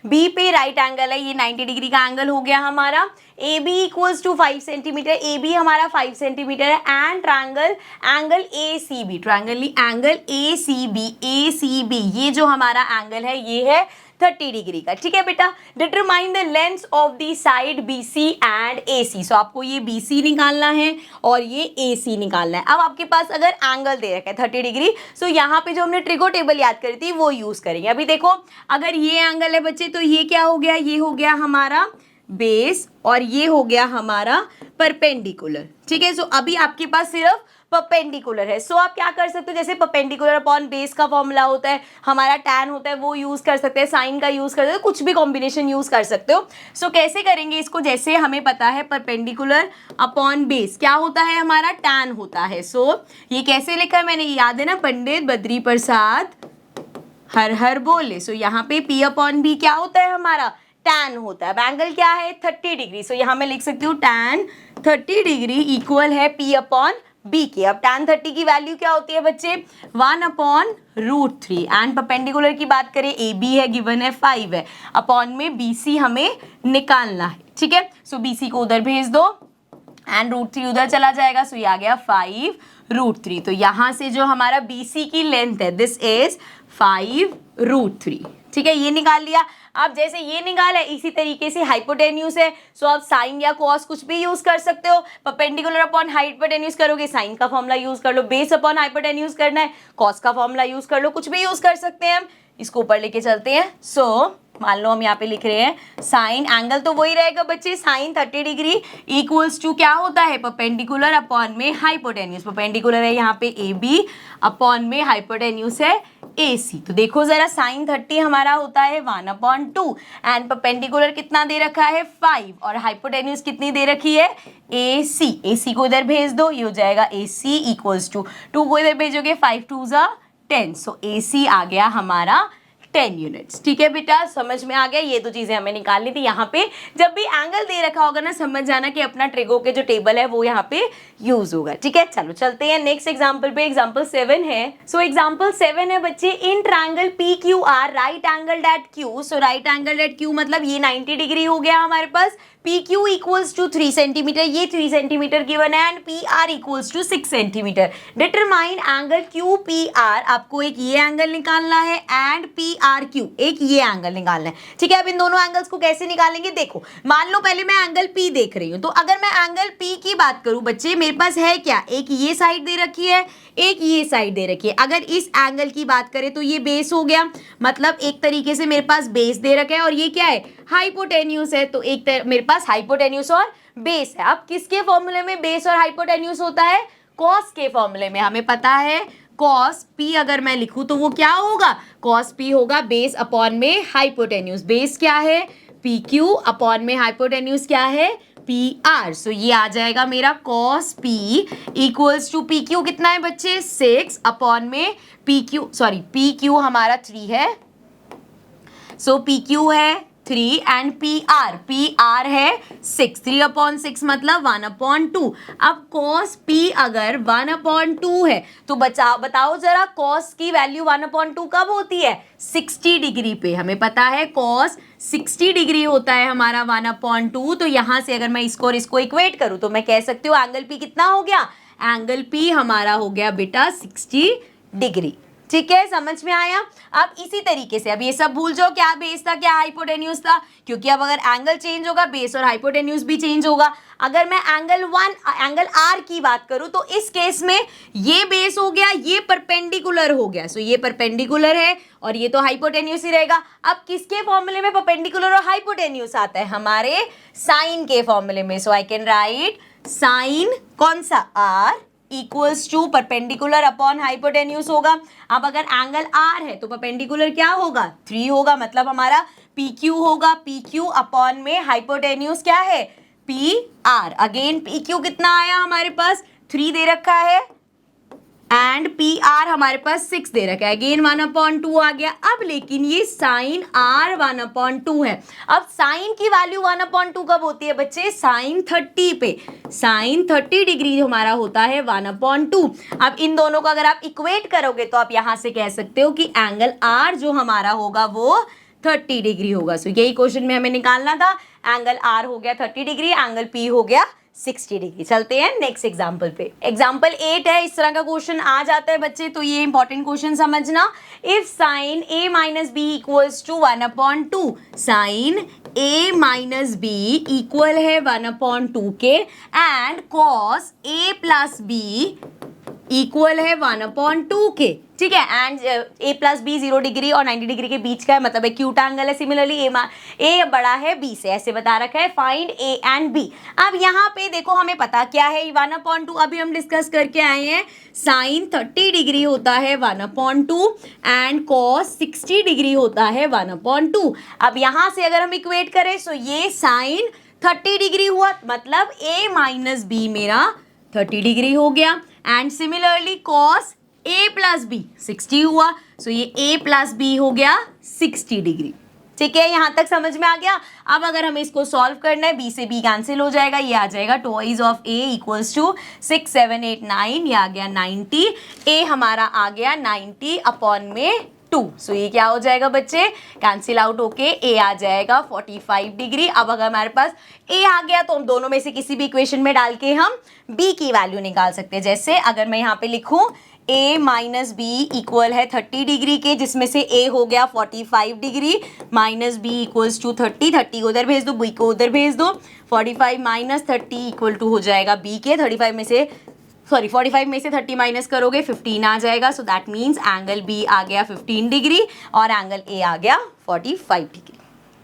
B पे राइट एंगल है, ये 90 डिग्री का एंगल हो गया हमारा। AB equals to 5 centimetre, AB हमारा 5 सेंटीमीटर है, and triangle angle ACB, triangle angle ACB, ये जो हमारा एंगल है ये है 30 डिग्री का। ठीक है बेटा, determine the length of the side BC and AC। सो आपको ये BC निकालना है और ये AC निकालना है। अब आपके पास अगर एंगल दे रखा है 30 डिग्री, सो यहाँ पे जो हमने ट्रिगो टेबल याद करी थी वो यूज करेंगे। अभी देखो, अगर ये एंगल है बच्चे तो ये क्या हो गया, ये हो गया हमारा बेस और ये हो गया हमारा परपेंडिकुलर। ठीक है, सो अभी आपके पास सिर्फ परपेंडिकुलर है। सो आप क्या कर सकते हो, जैसे परपेंडिकुलर अपॉन बेस का फॉर्मूला होता है, हमारा tan होता है, वो यूज कर सकते हैं, साइन का यूज कर सकते हो, कुछ भी कॉम्बिनेशन यूज कर सकते हो। सो कैसे करेंगे इसको, जैसे हमें पता है परपेंडिकुलर अपॉन बेस क्या होता है, हमारा tan होता है। सो ये कैसे लिखा है मैंने, याद है ना, पंडित बद्री प्रसाद हर हर बोले। सो यहाँ पे P अपॉन B क्या होता है, हमारा tan होता है। अब एंगल क्या है, 30 डिग्री। सो यहाँ मैं लिख सकती हूँ tan 30 डिग्री इक्वल है P अपॉन B के। अब tan 30 की वैल्यू क्या होती है बच्चे, 1 अपॉन √3। एंड परपेंडिकुलर की बात करें, AB है, गिवन है 5 है, अपॉन में BC हमें निकालना है, ठीक है। सो BC को उधर भेज दो एंड √3 उधर चला जाएगा। सो ये आ गया 5 √3। तो यहाँ से जो हमारा BC की लेंथ है, दिस इज 5 √3, ठीक है, ये निकाल लिया। अब जैसे ये निकाला है, इसी तरीके से हाइपोटेन्यूज है, सो आप साइन या कॉस कुछ भी यूज कर सकते हो। परपेंडिकुलर अपॉन हाइपोटेन्यूज करोगे, साइन का फॉर्मूला यूज कर लो। बेस अपॉन हाइपोटेन्यूज करना है, कॉस का फॉर्मूला यूज कर लो, कुछ भी यूज कर सकते हैं हम। इसको ऊपर लेके चलते हैं। सो मान लो हम यहाँ पे लिख रहे हैं साइन, एंगल तो वही रहेगा बच्चे, साइन 30 डिग्री इक्वल्स टू क्या होता है, परपेंडिकुलर अपॉन में हाइपोटेन्यूज। परपेंडिकुलर है यहाँ पे AB, अपॉन में हाइपोटेन्यूज है AC। तो देखो जरा, साइन 30 हमारा होता है 1/2 एंड परपेंडिकुलर कितना दे रखा है 5 और हाइपोटेन्यूज कितनी दे रखी है AC। AC को इधर भेज दो, ये हो जाएगा AC इक्वल्स टू 2 को इधर भेजोगे 5 2 ज़ा 10। सो AC आ गया हमारा 10 यूनिट्स, ठीक है बेटा, समझ में आ गया। ये दो चीजें हमें निकालनी थी। यहाँ पे जब भी एंगल दे रखा होगा ना, समझ जाना कि अपना ट्रिगो के जो टेबल है वो यहाँ पे यूज होगा, ठीक है। चलो चलते हैं नेक्स्ट एग्जांपल पे। एग्जांपल 7 है। सो एग्जांपल 7 है बच्चे, in triangle PQR right angle at Q। So right angle at Q मतलब ये 90 डिग्री हो गया हमारे पास। PQ इक्वल्स टू 3 सेंटीमीटर, ये 3 सेंटीमीटर गिवन है, and PR equals to 6 centimetre. Determine angle QPR, आपको एक ये एंगल निकालना है एंड PRQ, एक ये एंगल निकालना है, ठीक है। अब इन दोनों एंगल्स को कैसे निकालेंगे, देखो मान लो पहले मैं एंगल P देख रही हूँ, तो अगर मैं एंगल P की बात करूँ बच्चे, मेरे पास है क्या, एक ये साइड दे रखी है, एक ये साइड दे रखी है। अगर इस एंगल की बात करें तो ये बेस हो गया, मतलब एक तरीके से मेरे पास बेस दे रखा है, और ये क्या है, हाइपोटेन्यूज है। तो एक मेरे पास हाइपोटेन्यूज और बेस है। अब किसके फॉर्मूले में बेस और हाइपोटेन्यूज होता है, कॉस के फॉर्मूले में। हमें पता है कॉस P अगर मैं लिखूं तो वो क्या होगा, कॉस P होगा बेस अपॉन में हाइपोटेन्यूज। बेस क्या है PQ, अपॉन में हाइपोटेन्यूज क्या है PR। सो ये आ जाएगा मेरा cos P equals to PQ कितना है बच्चे 6, अपॉन में PQ हमारा 3 है। सो PQ है 3 एंड PR है 6, 3/6 मतलब 1/2। अब cos P अगर 1/2 है तो बताओ जरा, cos की वैल्यू 1/2 कब होती है, 60 डिग्री पे। हमें पता है cos 60 डिग्री होता है हमारा 1/2। तो यहां से अगर मैं इसको और इसको इक्वेट करूं तो मैं कह सकती हूँ एंगल P कितना हो गया, एंगल P हमारा हो गया बेटा 60 डिग्री, ठीक है, समझ में आया। अब इसी तरीके से अब ये सब भूल जाओ, क्या बेस था क्या हाइपोटेन्यूज था, क्योंकि अब अगर एंगल चेंज होगा बेस और हाइपोटेन्यूज भी चेंज होगा। अगर मैं एंगल R की बात करूं तो इस केस में ये बेस हो गया, ये परपेंडिकुलर हो गया। सो ये परपेंडिकुलर है और ये तो हाइपोटेन्यूज ही रहेगा। अब किसके फॉर्मूले में परपेंडिकुलर और हाइपोटेन्यूज आता है, हमारे साइन के फॉर्मूले में। So I can write sine कौन सा R equals to perpendicular upon hypotenuse होगा। अब अगर एंगल R है तो परपेंडिकुलर क्या होगा 3 होगा, मतलब हमारा PQ होगा, PQ अपॉन में हाइपोटेन्यूज क्या है PR। अगेन PQ कितना आया हमारे पास 3 दे रखा है एंड PR हमारे पास 6 दे रखा है, अगेन 1/2 आ गया। अब लेकिन ये साइन R 1/2 है। अब साइन की वैल्यू 1/2 कब होती है बच्चे, साइन 30 पे। साइन 30 डिग्री हमारा होता है 1/2। अब इन दोनों को अगर आप इक्वेट करोगे तो आप यहां से कह सकते हो कि एंगल R जो हमारा होगा वो 30 डिग्री होगा। सो यही क्वेश्चन में हमें निकालना था, एंगल R हो गया 30 डिग्री, एंगल P हो गया 60 डिग्री। चलते हैं नेक्स्ट एग्जाम्पल पे। एग्जाम्पल 8 है, इस तरह का क्वेश्चन आ जाता है बच्चे, तो ये इंपॉर्टेंट क्वेश्चन समझना। If sine A minus B equals to 1/2, sine A minus B equal है 1/2 के, and cos A plus B equal है 1/2 के, ठीक है। And a plus B 0 degree और 90 डिग्री के बीच का है, मतलब एक्यूट एंगल है। सिमिलरली ए बड़ा है b से, ऐसे बता रखा है फाइंड a एंड b। अब यहाँ पे देखो हमें पता क्या है 1/2, अभी हम डिस्कस करके आए हैं साइन 30 डिग्री होता है 1/2 एंड कॉस 60 डिग्री होता है 1/2। अब यहाँ से अगर हम इक्वेट करें तो ये साइन 30 डिग्री हुआ, मतलब a माइनस बी मेरा 30 डिग्री हो गया। And similarly cos a plus B 60 हुआ, सो ये a प्लस बी हो गया 60 डिग्री। ठीक है, यहां तक समझ में आ गया। अब अगर हमें इसको सॉल्व करना है, b से b कैंसिल हो जाएगा, ये आ जाएगा toys of a equals to 6 7 8 9, ये आ गया 90। a हमारा आ गया 90 अपॉन में 2, सो ये क्या हो जाएगा बच्चे, कैंसिल आउट होके a आ जाएगा 45 डिग्री। अब अगर हमारे पास a आ गया तो हम दोनों में से किसी भी इक्वेशन में डाल के हम b की वैल्यू निकाल सकते हैं। जैसे अगर मैं यहाँ पे लिखूं a माइनस बी इक्वल है 30 डिग्री के, जिसमें से a हो गया 45 degree, minus B equals to 30 को उधर भेज दो, b को उधर भेज दो, 45 माइनस 30 इक्वल टू हो जाएगा b के 45 में से 30 माइनस करोगे 15 आ जाएगा। So that means angle B आ गया 15 डिग्री और एंगल ए आ गया 45 डिग्री।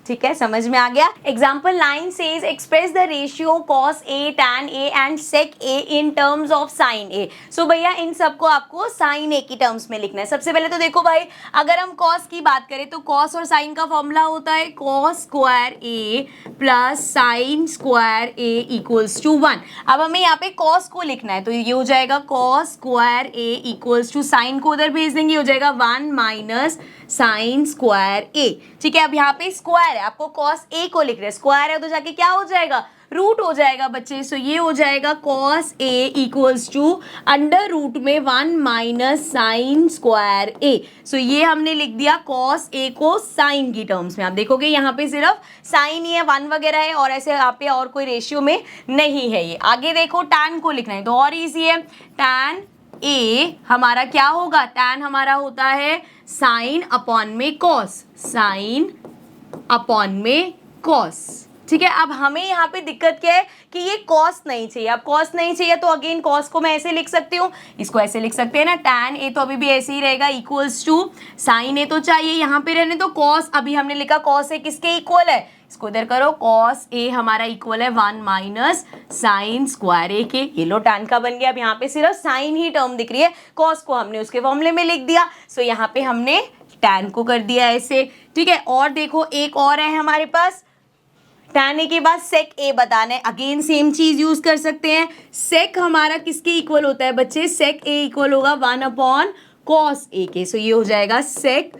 ठीक है, समझ में आ गया। Example 9 says express the ratio cos A tan A and sec A in terms of sine A. So भैया इन सबको आपको साइन ए की टर्म्स में लिखना है। सबसे पहले तो देखो भाई, अगर हम कॉस की बात करें तो कॉस और साइन का फॉर्मूला होता है cos square A plus sine square A equals to 1। अब हमें यहाँ पे कॉस को लिखना है तो ये हो जाएगा cos square A equals to sine को उधर भेज देंगे, हो जाएगा 1 माइनस साइन स्क्वायर ए। ठीक है, अब यहाँ पे स्क्वायर है, आपको कॉस ए को लिख रहे हैं, स्क्वायर है तो जाके क्या हो जाएगा, रूट हो जाएगा बच्चे। सो ये हो जाएगा cos A equals to under root में 1 minus sine square A. So ये हमने लिख दिया कॉस ए को साइन की टर्म्स में। आप देखोगे यहाँ पे सिर्फ साइन ही है, 1 वगैरह है और ऐसे यहाँ पे और कोई रेशियो में नहीं है ये। आगे देखो टैन को लिखना है तो और ईजी है, टैन ए हमारा क्या होगा, टैन हमारा होता है साइन अपॉन में कॉस, साइन अपॉन में कॉस। ठीक है, अब हमें यहाँ पे दिक्कत क्या है कि ये कॉस नहीं चाहिए। अब कॉस नहीं चाहिए तो अगेन कॉस को मैं ऐसे लिख सकती हूँ, इसको ऐसे लिख सकते हैं ना, टैन ए तो अभी भी ऐसे ही रहेगा इक्वल्स टू साइन ए तो चाहिए यहाँ पे रहने, तो कॉस अभी हमने लिखा कॉस ए किसके इक्वल है, इसको इधर करो, कॉस ए हमारा इक्वल है 1 माइनस साइन स्क्वायर ए के। ये लो टैन का बन गया। अब यहाँ पे सिर्फ साइन ही टर्म दिख रही है, कॉस को हमने उसके फॉर्मूले में लिख दिया। सो यहाँ पे हमने टैन को कर दिया ऐसे। ठीक है, और देखो एक और है हमारे पास, टैन ए के बाद सेक ए बताना है, अगेन सेम चीज यूज कर सकते हैं। सेक हमारा किसके इक्वल होता है बच्चे, सेक ए इक्वल होगा 1 अपॉन कॉस ए के। सो ये हो जाएगा सेक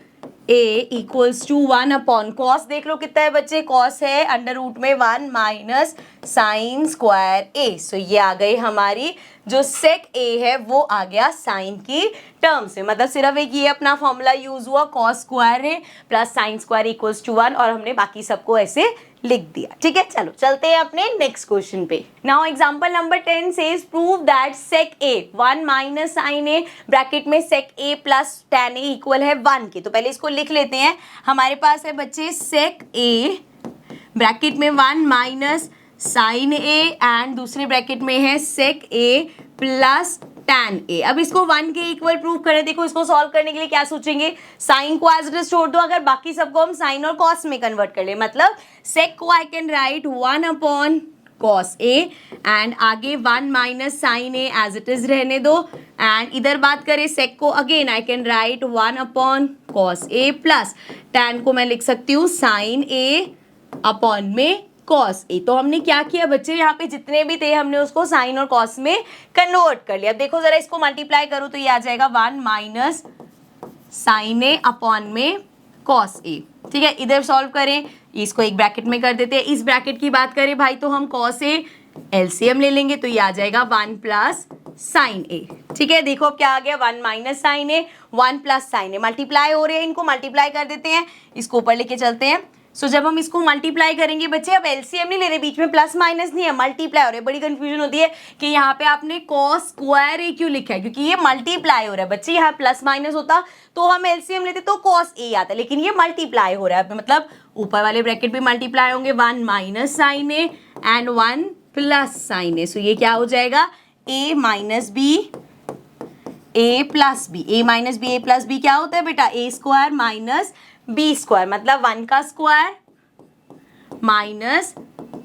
ए इक्वल्स टू 1 अपॉन कॉस, देख लो कितना है बच्चे, कॉस है अंडर रूट में 1 minus sine square A. So ये आ गई हमारी जो सेक ए है वो आ गया साइन की टर्म्स में, मतलब सिर्फ एक ये अपना फॉर्मूला यूज हुआ, कॉस स्क्वायर है plus sine square equals to 1 और हमने बाकी सबको ऐसे लिख दिया। ठीक है, चलो चलते हैं अपने नेक्स्ट क्वेश्चन पे। Now example number 10 says prove that sec A 1 minus sine A bracket में sec A plus tan A equal है 1 के। तो पहले इसको लिख लेते हैं, हमारे पास है बच्चे सेक ए ब्रैकेट में 1 माइनस साइन ए एंड दूसरे ब्रैकेट में है सेक ए प्लस टैन ए। अब इसको 1 के इक्वल प्रूव करें, देखो इसको सॉल्व करने के लिए क्या सोचेंगे, साइन को एज इट इज छोड़ दो, अगर बाकी सबको हम साइन और कॉस में कन्वर्ट कर ले, मतलब सेक को I can write 1 upon cos A and आगे 1 minus sine A as it is रहने दो, एंड इधर बात करें सेक को, again I can write 1 upon cos A plus tan को मैं लिख सकती हूँ साइन ए अपॉन में कॉस ए। तो हमने क्या किया बच्चे, यहाँ पे जितने भी थे हमने उसको साइन और कॉस में कन्वर्ट कर लिया। अब देखो जरा इसको मल्टीप्लाई करो तो ये आ जाएगा 1 माइनस साइन ए अपॉन में कॉस ए। ठीक है, इधर सॉल्व करें, इसको एक ब्रैकेट में कर देते हैं। इस ब्रैकेट की बात करें भाई तो हम कॉस ए एलसीएम ले लेंगे तो ये आ जाएगा 1 प्लस साइन ए। ठीक है, देखो अब क्या आ गया, 1 माइनस साइन ए 1 प्लस साइन ए, मल्टीप्लाई हो रहे हैं, इनको मल्टीप्लाई कर देते हैं, इसको ऊपर लेके चलते हैं। सो जब हम इसको मल्टीप्लाई करेंगे बच्चे, अब एलसीएम नहीं ले रहे, बीच में प्लस माइनस नहीं है, मल्टीप्लाई हो रहा है। बड़ी कंफ्यूजन होती है कि यहाँ पे आपने कॉस स्क्वायर ए क्यों लिखा है, क्योंकि ये मल्टीप्लाई हो रहा है बच्चे, यहाँ प्लस माइनस होता तो हम एलसीएम लेते तो कॉस ए आता, लेकिन ये मल्टीप्लाई हो रहा है, मतलब ऊपर वाले ब्रैकेट भी मल्टीप्लाई होंगे, 1 minus sine A and 1 plus sine A. So ये क्या हो जाएगा, A minus B A plus B, A minus B, A plus B क्या होता है बेटा, A square minus B square, मतलब 1 का square minus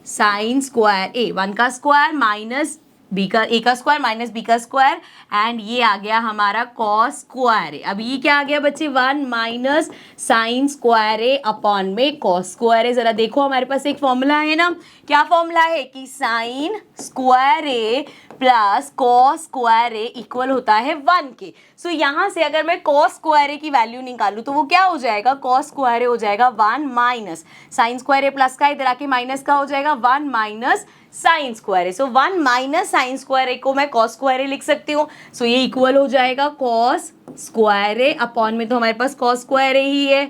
sine square A, 1 का स्क्वायर माइनस बी का, ए का स्क्वायर माइनस बी का स्क्वायर, एंड ये आ गया हमारा कॉस स्क्वायर ए। अब ये क्या आ गया बच्चे, 1 माइनस साइन स्क्वायर ए अपॉन में कॉस स्क्वायर ए। जरा देखो हमारे पास एक फॉर्मूला है ना, क्या फॉर्मूला है कि sign square A plus cos square A equal होता है 1 के। सो यहाँ से अगर मैं कॉस स्क्वायर ए की वैल्यू निकालूं तो वो क्या हो जाएगा, कॉस स्क्वायर ए हो जाएगा 1 minus sine square A plus का, इधर आके माइनस का हो जाएगा 1 minus sine square A. So 1 minus sine square ए को मैं कॉस स्क्वायर ए लिख सकती हूँ। सो ये इक्वल हो जाएगा कॉस स्क्वायर ए अपॉन में, तो हमारे पास कॉस स्क्वायर ए ही है।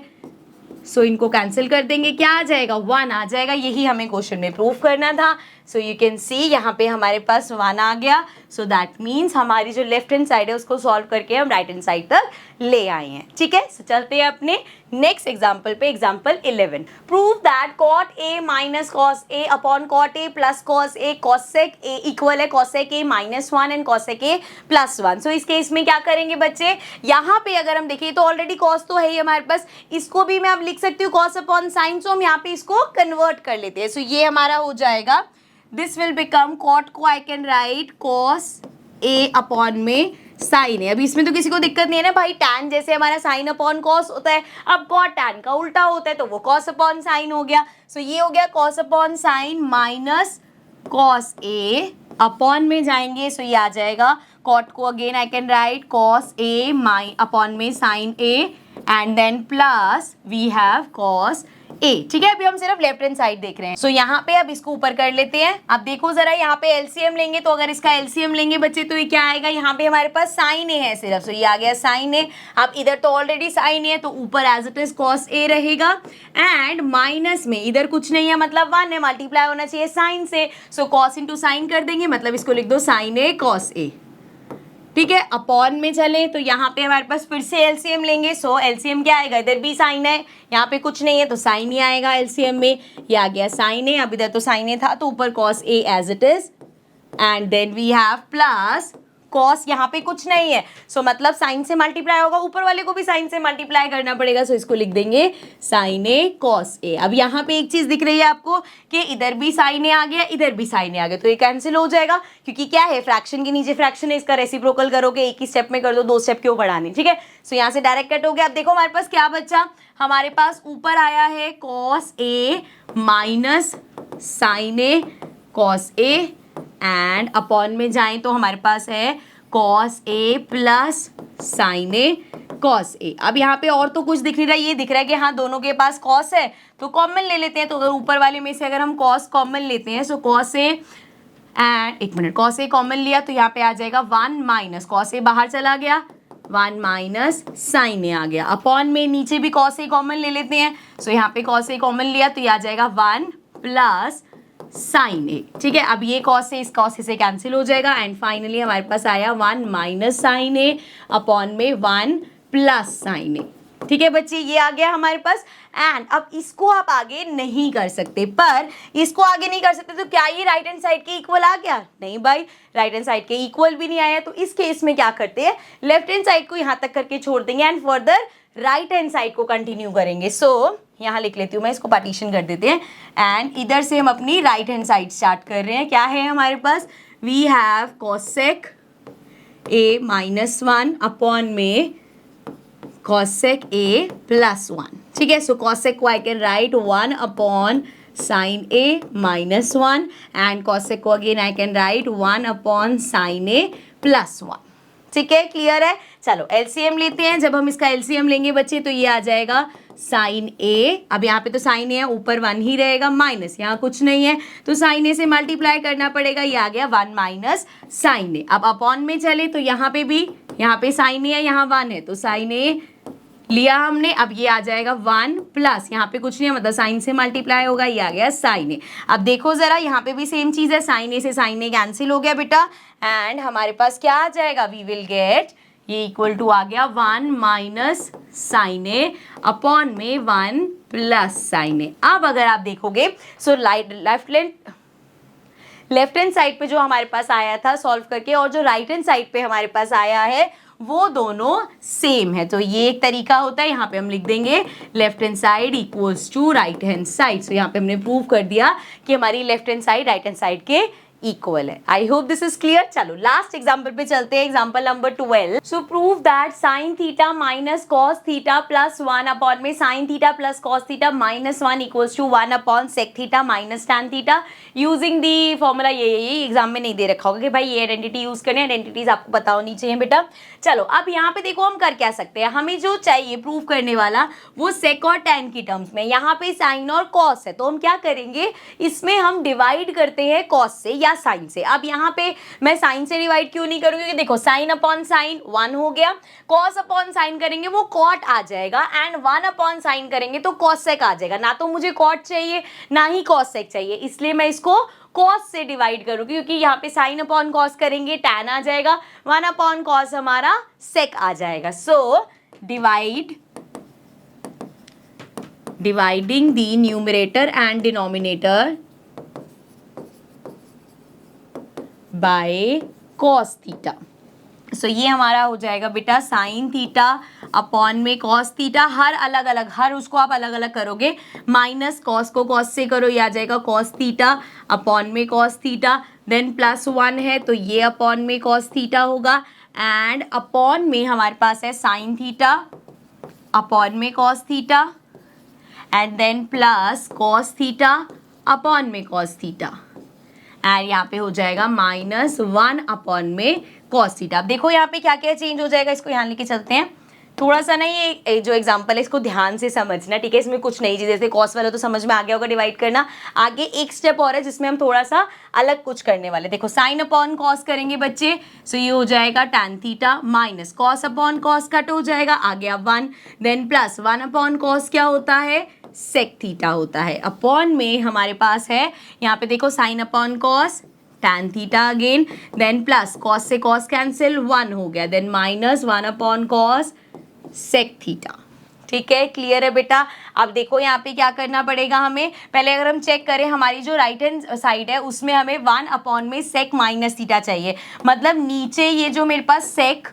सो इनको कैंसिल कर देंगे, क्या आ जाएगा, 1 आ जाएगा। यही हमें क्वेश्चन में प्रूव करना था। सो यू कैन सी यहाँ पे हमारे पास 1 आ गया। सो दैट मीन्स हमारी जो लेफ्ट हैंड साइड है उसको सॉल्व करके हम राइट हैंड साइड तक ले आए हैं। ठीक है, सो चलते हैं अपने नेक्स्ट एग्जाम्पल पे, example 11। Prove that cot A minus cos A upon cot A plus cos A cosec A equal है cosec A minus 1 and cosec A plus 1। So इस केस में क्या करेंगे बच्चे, यहाँ पे अगर हम देखें तो ऑलरेडी कॉस तो है ही हमारे पास, इसको भी मैं अब लिख सकती हूँ कॉस अपॉन साइन। सो हम यहाँ पे इसको कन्वर्ट कर लेते हैं। सो ये हमारा हो जाएगा, दिस विल बिकम कॉट को I can write cos A upon में साइन है। अभी इसमें तो किसी को दिक्कत नहीं है ना भाई, टैन जैसे हमारा साइन अपॉन कॉस होता है, अब कॉट टैन का उल्टा होता है तो वो कॉस अपॉन साइन हो गया। सो ये हो गया cos upon sine minus cos A upon में जाएंगे। सो ये आ जाएगा कॉट को again I can write cos A upon में sine A and then plus we have cos A. ठीक है, अभी हम सिर्फ लेफ्ट हैंड साइड देख रहे हैं। सो यहाँ पे अब इसको ऊपर कर लेते हैं। अब देखो जरा यहाँ पे एलसीएम लेंगे, तो अगर इसका एलसीएम लेंगे बच्चे तो ये क्या आएगा, यहाँ पे हमारे पास साइन ए है सिर्फ। सो ये आ गया साइन ए। अब इधर तो ऑलरेडी साइन ए, तो ऊपर as it is cos A रहेगा एंड माइनस में इधर कुछ नहीं है मतलब 1 है, मल्टीप्लाई होना चाहिए साइन से। सो कॉस इंटू साइन कर देंगे, मतलब इसको लिख दो साइन ए कॉस ए। ठीक है, अपॉन में चले तो यहाँ पे हमारे पास फिर से एलसीएम लेंगे। सो एलसीएम क्या आएगा, इधर भी साइन है, यहाँ पे कुछ नहीं है तो साइन ही आएगा एलसीएम में। ये आ गया साइन ए, अब इधर तो साइन ए था तो ऊपर cos A as it is and then we have plus cos, यहाँ पे कुछ नहीं है सो मतलब साइन से मल्टीप्लाई होगा, ऊपर वाले को भी साइन से मल्टीप्लाई करना पड़ेगा। सो इसको लिख देंगे साइन ए कॉस ए। अब यहाँ पे एक चीज दिख रही है आपको कि इधर भी साइन ए आ गया, इधर भी साइन ए आ गया, तो ये कैंसिल हो जाएगा क्योंकि क्या है, फ्रैक्शन के नीचे फ्रैक्शन है, इसका रेसिप्रोकल करोगे, एक ही स्टेप में कर दो, 2 स्टेप क्यों बढ़ाने। ठीक है, सो यहाँ से डायरेक्ट कट हो गया। अब देखो हमारे पास क्या बचा, हमारे पास ऊपर आया है cos A minus sine A cos A and upon में जाएं तो हमारे पास है cos A plus sine A cos A. अब यहाँ पे और तो कुछ दिख नहीं रहा, ये दिख रहा है कि हाँ दोनों के पास कॉस है तो कॉमन ले लेते हैं। तो अगर ऊपर वाले में से अगर हम कॉस कॉमन लेते हैं सो कॉस ए एंड एक मिनट कॉस ए कॉमन लिया तो यहाँ पे आ जाएगा 1 माइनस कॉस ए बाहर चला गया, 1 माइनस साइन ए आ गया। अपॉन में नीचे भी कॉस ए कॉमन ले लेते हैं। सो यहाँ पे कॉस ए कॉमन लिया तो ये आ जाएगा 1 प्लस साइन ए। ठीक है, अब ये कॉस से इस कॉस से कैंसिल हो जाएगा एंड फाइनली हमारे पास आया 1 माइनस साइन ए अपॉन में 1 प्लस साइन ए। ठीक है बच्चे, ये आ गया हमारे पास एंड अब इसको आप आगे नहीं कर सकते, पर इसको आगे नहीं कर सकते तो क्या ये राइट हैंड साइड के इक्वल आ गया, नहीं भाई राइट हैंड साइड के इक्वल भी नहीं आया। तो इस केस में क्या करते हैं, लेफ्ट हैंड साइड को यहाँ तक करके छोड़ देंगे and further right hand side को कंटिन्यू करेंगे। सो यहाँ लिख लेती हूँ मैं, इसको पार्टीशन कर देते हैं एंड इधर से हम अपनी राइट हैंड साइड स्टार्ट कर रहे हैं। क्या है हमारे पास, we have cosec A minus 1 upon में कॉसेक ए प्लस 1। ठीक है, सो कॉसेक को I can write 1 upon sine A minus 1 and cosec को again I can write 1 upon sine A plus 1। ठीक है, क्लियर है। चलो एलसीएम लेते हैं। जब हम इसका एलसीएम लेंगे बच्चे तो ये आ जाएगा साइन ए, अब यहाँ पे तो साइन ए है, ऊपर 1 ही रहेगा, माइनस यहाँ कुछ नहीं है तो साइन ए से मल्टीप्लाई करना पड़ेगा, ये आ गया 1 माइनस साइन ए। अब अपॉन में चले तो यहाँ पे भी, यहाँ पे साइन ए है, यहाँ 1 है तो साइन ए लिया हमने। अब ये आ जाएगा 1 प्लस, यहाँ पे कुछ नहीं है मतलब साइन से मल्टीप्लाई होगा, ये आ गया साइन ए। अब देखो जरा यहाँ पे भी सेम चीज़ है, साइन ए से साइन ए कैंसिल हो गया बेटा एंड हमारे पास क्या आ जाएगा, वी विल गेट ये इक्वल टू आ गया 1 माइनस साइन ए अपॉन में 1 प्लस साइन ए। अब अगर आप देखोगे सो लेफ्ट हैंड साइड पे जो हमारे पास आया था सॉल्व करके और जो राइट हैंड साइड पे हमारे पास आया है वो दोनों सेम है। तो ये एक तरीका होता है, यहाँ पे हम लिख देंगे left hand side equals to right hand side. So यहाँ पे हमने प्रूव कर दिया कि हमारी left hand side right hand side के इक्वल है। I hope this is clear. चलो लास्ट एग्जांपल पे चलते हैं, example number 12। So prove that sine theta minus cos theta plus 1 upon में sine theta plus cos theta minus 1 equals to 1 upon sec theta minus tan theta using the formula. ये exam में नहीं दे रखा होगा कि भाई ये आइडेंटिटी यूज करने, आइडेंटिटीज आपको पता होनी चाहिए बेटा। चलो अब यहाँ पे देखो हम कर क्या सकते हैं, हमें जो चाहिए प्रूव करने वाला वो सेक और टैन की टर्म्स में, यहाँ पे साइन और कॉस है, तो हम क्या करेंगे, इसमें हम डिवाइड करते हैं कॉस से या साइन से। अब यहाँ पे मैं साइन से डिवाइड क्यों नहीं करूंगी, क्योंकि देखो साइन अपॉन साइन 1 हो गया, कॉस अपॉन साइन करेंगे वो कॉट आ जाएगा, एंड 1 अपॉन साइन करेंगे तो कॉसेक आ जाएगा। ना तो मुझे कॉट चाहिए ना ही कॉसेक चाहिए, इसलिए मैं इसको कॉस से डिवाइड करूंगी, क्योंकि यहाँ पे साइन अपॉन कॉस करेंगे टैन आ जाएगा, 1 अपॉन कॉस हमारा सेक आ जाएगा। So dividing the numerator and denominator by cos theta. So ये हमारा हो जाएगा बेटा साइन थीटा अपॉन में कॉस थीटा, हर अलग अलग, हर उसको आप अलग अलग करोगे, माइनस कॉस को कॉस से करो, ये आ जाएगा कॉस थीटा अपॉन में कॉस थीटा, देन प्लस 1 है तो ये अपॉन में कॉस थीटा होगा, एंड अपॉन में हमारे पास है साइन थीटा अपॉन में cos theta, and then plus cos theta upon में कॉस थीटा, एंड यहाँ पे हो जाएगा माइनस 1 अपॉन में कॉस थीटा। अब देखो यहाँ पे क्या क्या चेंज हो जाएगा, इसको यहाँ लेके चलते हैं। थोड़ा सा ना ये जो एग्जांपल है इसको ध्यान से समझना, ठीक है। इसमें कुछ नई चीज़, जैसे कॉस वाला तो समझ में आ गया होगा डिवाइड करना, आगे एक स्टेप और है जिसमें हम थोड़ा सा अलग कुछ करने वाले। देखो साइन अपॉन कॉस करेंगे बच्चे, सो ये हो जाएगा tan theta minus cos upon cos cut हो जाएगा, आ गया 1, देन प्लस 1 अपॉन कॉस क्या होता है, सेक थीटा होता है, अपॉन में हमारे पास है यहाँ पे देखो sine upon cos tan theta again, then plus cos से कॉस कैंसिल 1 हो गया, then minus 1 upon cos sec theta. ठीक है, क्लियर है बेटा। अब देखो यहाँ पे क्या करना पड़ेगा हमें, पहले अगर हम चेक करें हमारी जो राइट हैंड साइड है उसमें हमें 1 अपॉन में सेक माइनस थीटा चाहिए, मतलब नीचे ये जो मेरे पास सेक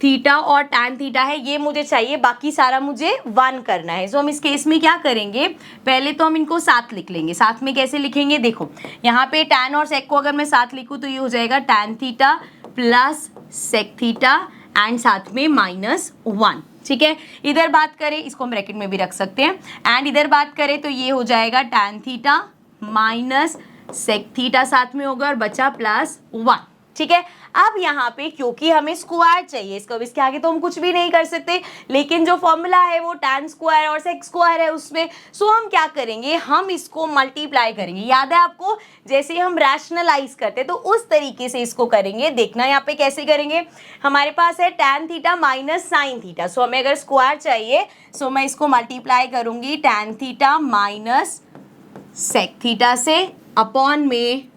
थीटा और टैन थीटा है ये मुझे चाहिए, बाकी सारा मुझे 1 करना है। सो हम इस केस में क्या करेंगे, पहले तो हम इनको साथ लिख लेंगे। साथ में कैसे लिखेंगे, देखो यहाँ पे टैन और सेक को अगर मैं साथ लिखूँ तो ये हो जाएगा tan theta plus sec theta and साथ में माइनस 1। ठीक है, इधर बात करें, इसको हम ब्रैकेट में भी रख सकते हैं, एंड इधर बात करें तो ये हो जाएगा tan theta minus sec theta साथ में होगा और बचा प्लस 1। ठीक है, अब यहाँ पे क्योंकि हमें स्क्वायर चाहिए, इसको अब इसके आगे तो हम कुछ भी नहीं कर सकते, लेकिन जो फॉर्मूला है वो टैन स्क्वायर और सेक स्क्वायर है उसमें, सो हम क्या करेंगे, हम इसको मल्टीप्लाई करेंगे। याद है आपको, जैसे हम रैशनलाइज करते तो उस तरीके से इसको करेंगे। देखना यहाँ पे कैसे करेंगे, हमारे पास है tan theta minus sine theta, so हमें अगर स्क्वायर चाहिए सो मैं इसको मल्टीप्लाई करूंगी tan theta minus sec theta से, अपॉन में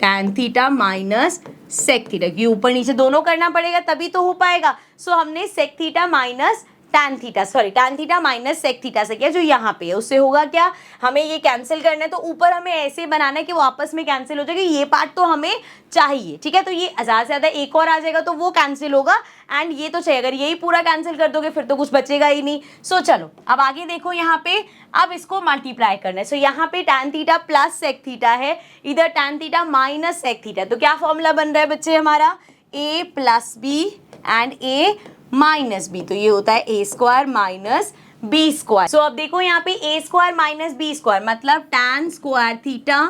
tan theta minus sec theta, क्योंकि ऊपर नीचे दोनों करना पड़ेगा तभी तो हो पाएगा। सो हमने sec theta minus tan theta, sorry tan theta minus sec theta से किया, जो यहाँ पे है उससे होगा क्या, हमें ये कैंसिल करना है तो ऊपर हमें ऐसे बनाना है कि वो आपस में कैंसिल हो जाएगा, ये पार्ट तो हमें चाहिए। ठीक है, तो ये ज़्यादा से ज़्यादा एक और आ जाएगा तो वो कैंसिल होगा, एंड ये तो चाहिए, अगर यही पूरा कैंसिल कर दोगे फिर तो कुछ बचेगा ही नहीं। सो चलो अब आगे देखो, यहाँ पे अब इसको मल्टीप्लाई करना है। सो यहाँ पे tan theta plus sec theta है, इधर tan theta minus sec theta, तो क्या फॉर्मूला बन रहा है बच्चे हमारा, A plus B and A minus B, तो ये होता है A square minus B square. So अब देखो यहाँ पे A square minus B square मतलब tan square theta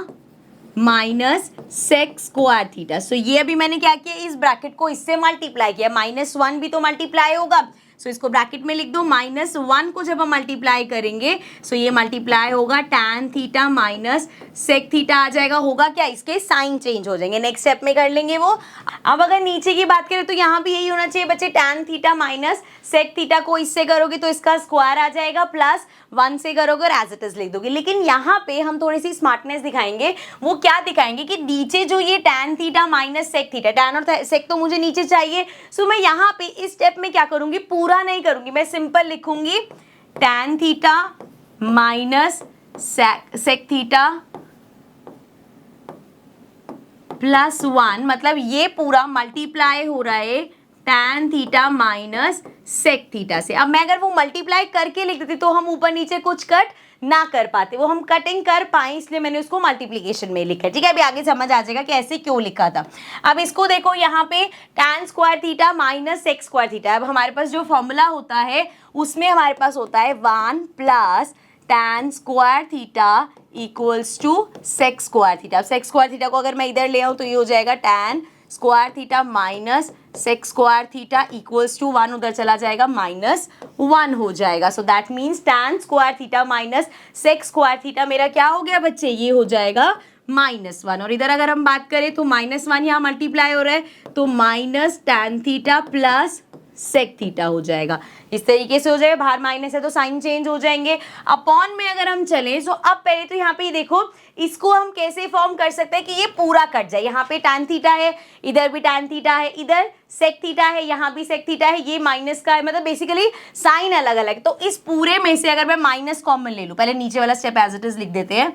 minus sec square theta. So ये अभी मैंने क्या किया, इस ब्रैकेट को इससे मल्टीप्लाई किया, माइनस 1 भी तो मल्टीप्लाई होगा, सो इसको ब्रैकेट में लिख दो, माइनस 1 को जब हम मल्टीप्लाई करेंगे सो ये मल्टीप्लाई होगा tan theta minus sec theta आ जाएगा, होगा क्या, इसके साइन चेंज हो जाएंगे, नेक्स्ट स्टेप में कर लेंगे वो। अब अगर नीचे की बात करें तो यहाँ भी यही होना चाहिए बच्चे, tan theta minus sec theta को इससे करोगे तो इसका स्क्वायर आ जाएगा, प्लस 1 से करोगे और एज इट इज लिख दोगे। लेकिन यहाँ पे हम थोड़ी सी स्मार्टनेस दिखाएंगे, वो क्या दिखाएंगे कि नीचे जो ये tan theta minus sec theta, tan और सेक तो मुझे नीचे चाहिए, सो मैं यहाँ पे इस स्टेप में क्या करूंगी, पूरा नहीं करूंगी, मैं सिंपल लिखूंगी tan theta minus sec theta plus 1, मतलब ये पूरा मल्टीप्लाई हो रहा है tan theta minus sec theta से। अब मैं अगर वो मल्टीप्लाई करके लिख देती तो हम ऊपर नीचे कुछ कट ना कर पाते, वो हम कटिंग कर पाए इसलिए मैंने उसको मल्टीप्लीकेशन में लिखा है। ठीक है, अभी आगे समझ आ जाएगा कि ऐसे क्यों लिखा था। अब इसको देखो, यहाँ पे tan square theta minus sec square theta. अब हमारे पास जो फॉर्मूला होता है उसमें हमारे पास होता है 1 plus tan square theta equals to sec square theta. अब sec स्क्वायर थीटा को अगर मैं इधर ले आऊँ तो ये हो जाएगा tan square theta minus sec square theta equals to 1, उधर चला जाएगा -1 हो जाएगा। So that means tan square theta minus sec square theta मेरा क्या हो गया बच्चे, ये हो जाएगा -1। और इधर अगर हम बात करें तो -1 यहाँ मल्टीप्लाई हो रहा है तो minus tan theta plus sec theta हो जाएगा। इस तरीके से हो जाएगा, बाहर माइनस है तो साइन चेंज हो जाएंगे। अपॉन में अगर हम चलें तो अब पहले तो यहाँ पे देखो इसको हम कैसे फॉर्म कर सकते हैं कि ये पूरा कट जाए। यहाँ पे tan थीटा है, इधर भी tan थीटा है, इधर sec थीटा है, यहाँ भी sec थीटा है, ये माइनस का है, मतलब बेसिकली साइन अलग अलग। तो इस पूरे में से अगर मैं माइनस कॉमन ले लूँ, पहले नीचे वाला स्टेप एज इट इज लिख देते हैं,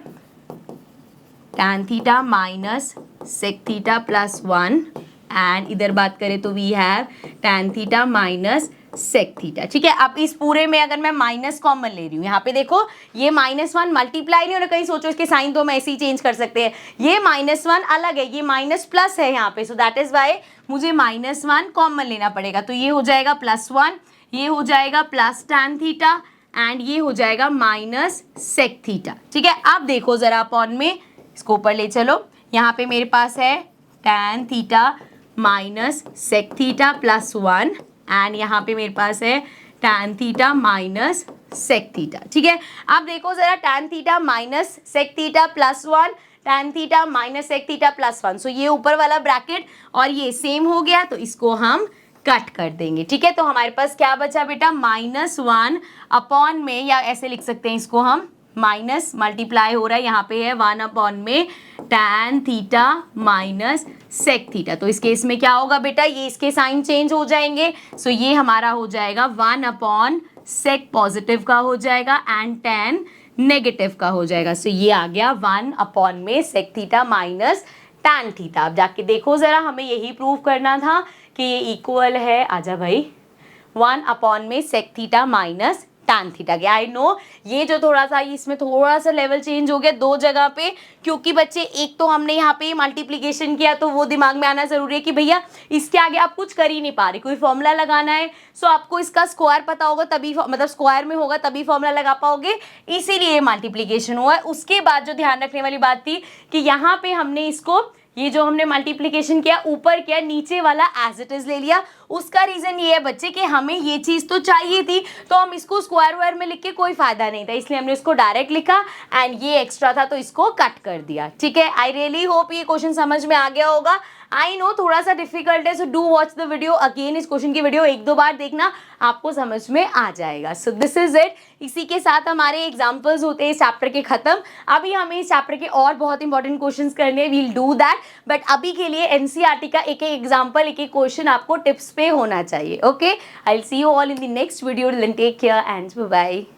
tan theta minus sec theta plus 1 and इधर बात करें तो we have tan theta minus sec theta. ठीक है, अब इस पूरे में अगर मैं माइनस कॉमन ले रही हूँ, यहाँ पे देखो ये -1 मल्टीप्लाई नहीं हो रहा, कहीं सोचो इसके साइन तो हम ऐसे ही चेंज कर सकते हैं, ये -1 अलग है, ये माइनस प्लस है यहाँ पे, सो दैट इज वाई मुझे -1 कॉमन लेना पड़ेगा। तो ये हो जाएगा +1, ये हो जाएगा प्लस tan थीटा एंड ये हो जाएगा माइनस sec थीटा। ठीक है, अब देखो जरा अपॉन में इसको ऊपर ले चलो, यहाँ पे मेरे पास है tan theta minus sec theta plus 1 and यहाँ पे मेरे पास है tan theta minus sec theta. ठीक है, अब देखो जरा tan theta minus sec theta plus 1, tan theta minus sec theta plus 1। सो ये ऊपर वाला ब्रैकेट और ये सेम हो गया तो इसको हम कट कर देंगे। ठीक है, तो हमारे पास क्या बचा बेटा, -1 अपॉन में, या ऐसे लिख सकते हैं इसको हम, माइनस मल्टीप्लाई हो रहा है, यहाँ पे है 1 अपॉन में tan theta minus sec theta. तो इस केस में क्या होगा बेटा, ये इसके साइन चेंज हो जाएंगे। सो ये हमारा हो जाएगा 1 अपॉन sec पॉजिटिव का हो जाएगा एंड tan नेगेटिव का हो जाएगा। सो ये आ गया 1 अपॉन में sec theta minus tan theta. अब जाके देखो जरा, हमें यही प्रूव करना था कि ये इक्वल है, आजा भाई, 1 अपॉन में sec theta minus tan theta के। आई नो ये जो थोड़ा सा इसमें थोड़ा सा लेवल चेंज हो गया दो जगह पे, क्योंकि बच्चे एक तो हमने यहाँ पे मल्टीप्लिकेशन किया तो वो दिमाग में आना जरूरी है कि भैया इसके आगे आप कुछ कर ही नहीं पा रहे, कोई फॉर्मूला लगाना है। सो आपको इसका स्क्वायर पता होगा तभी, मतलब स्क्वायर में होगा तभी फॉर्मूला लगा पाओगे, इसीलिए मल्टीप्लिकेशन हुआ है। उसके बाद जो ध्यान रखने वाली बात थी कि यहाँ पे हमने इसको, ये जो हमने मल्टीप्लिकेशन किया ऊपर किया, नीचे वाला एज इट इज ले लिया। उसका रीजन ये है बच्चे कि हमें ये चीज तो चाहिए थी, तो हम इसको स्क्वायर वायर में लिख के कोई फायदा नहीं था, इसलिए हमने इसको डायरेक्ट लिखा एंड ये एक्स्ट्रा था तो इसको कट कर दिया। ठीक है, आई रियली होप ये क्वेश्चन समझ में आ गया होगा। आई नो थोड़ा सा डिफिकल्ट है, so do watch the video again. इस क्वेश्चन की वीडियो 1-2 बार देखना, आपको समझ में आ जाएगा। So this is it. इसी के साथ हमारे एग्जाम्पल्स होते हैं इस चैप्टर के खत्म। अभी हमें इस चैप्टर के और बहुत इंपॉर्टेंट क्वेश्चंस करने हैं, वील डू दैट, बट अभी के लिए एनसीईआरटी का एक एक एग्जाम्पल, एक एक क्वेश्चन आपको टिप्स पे होना चाहिए। Okay, I will see you all in the next video. Take care and bye.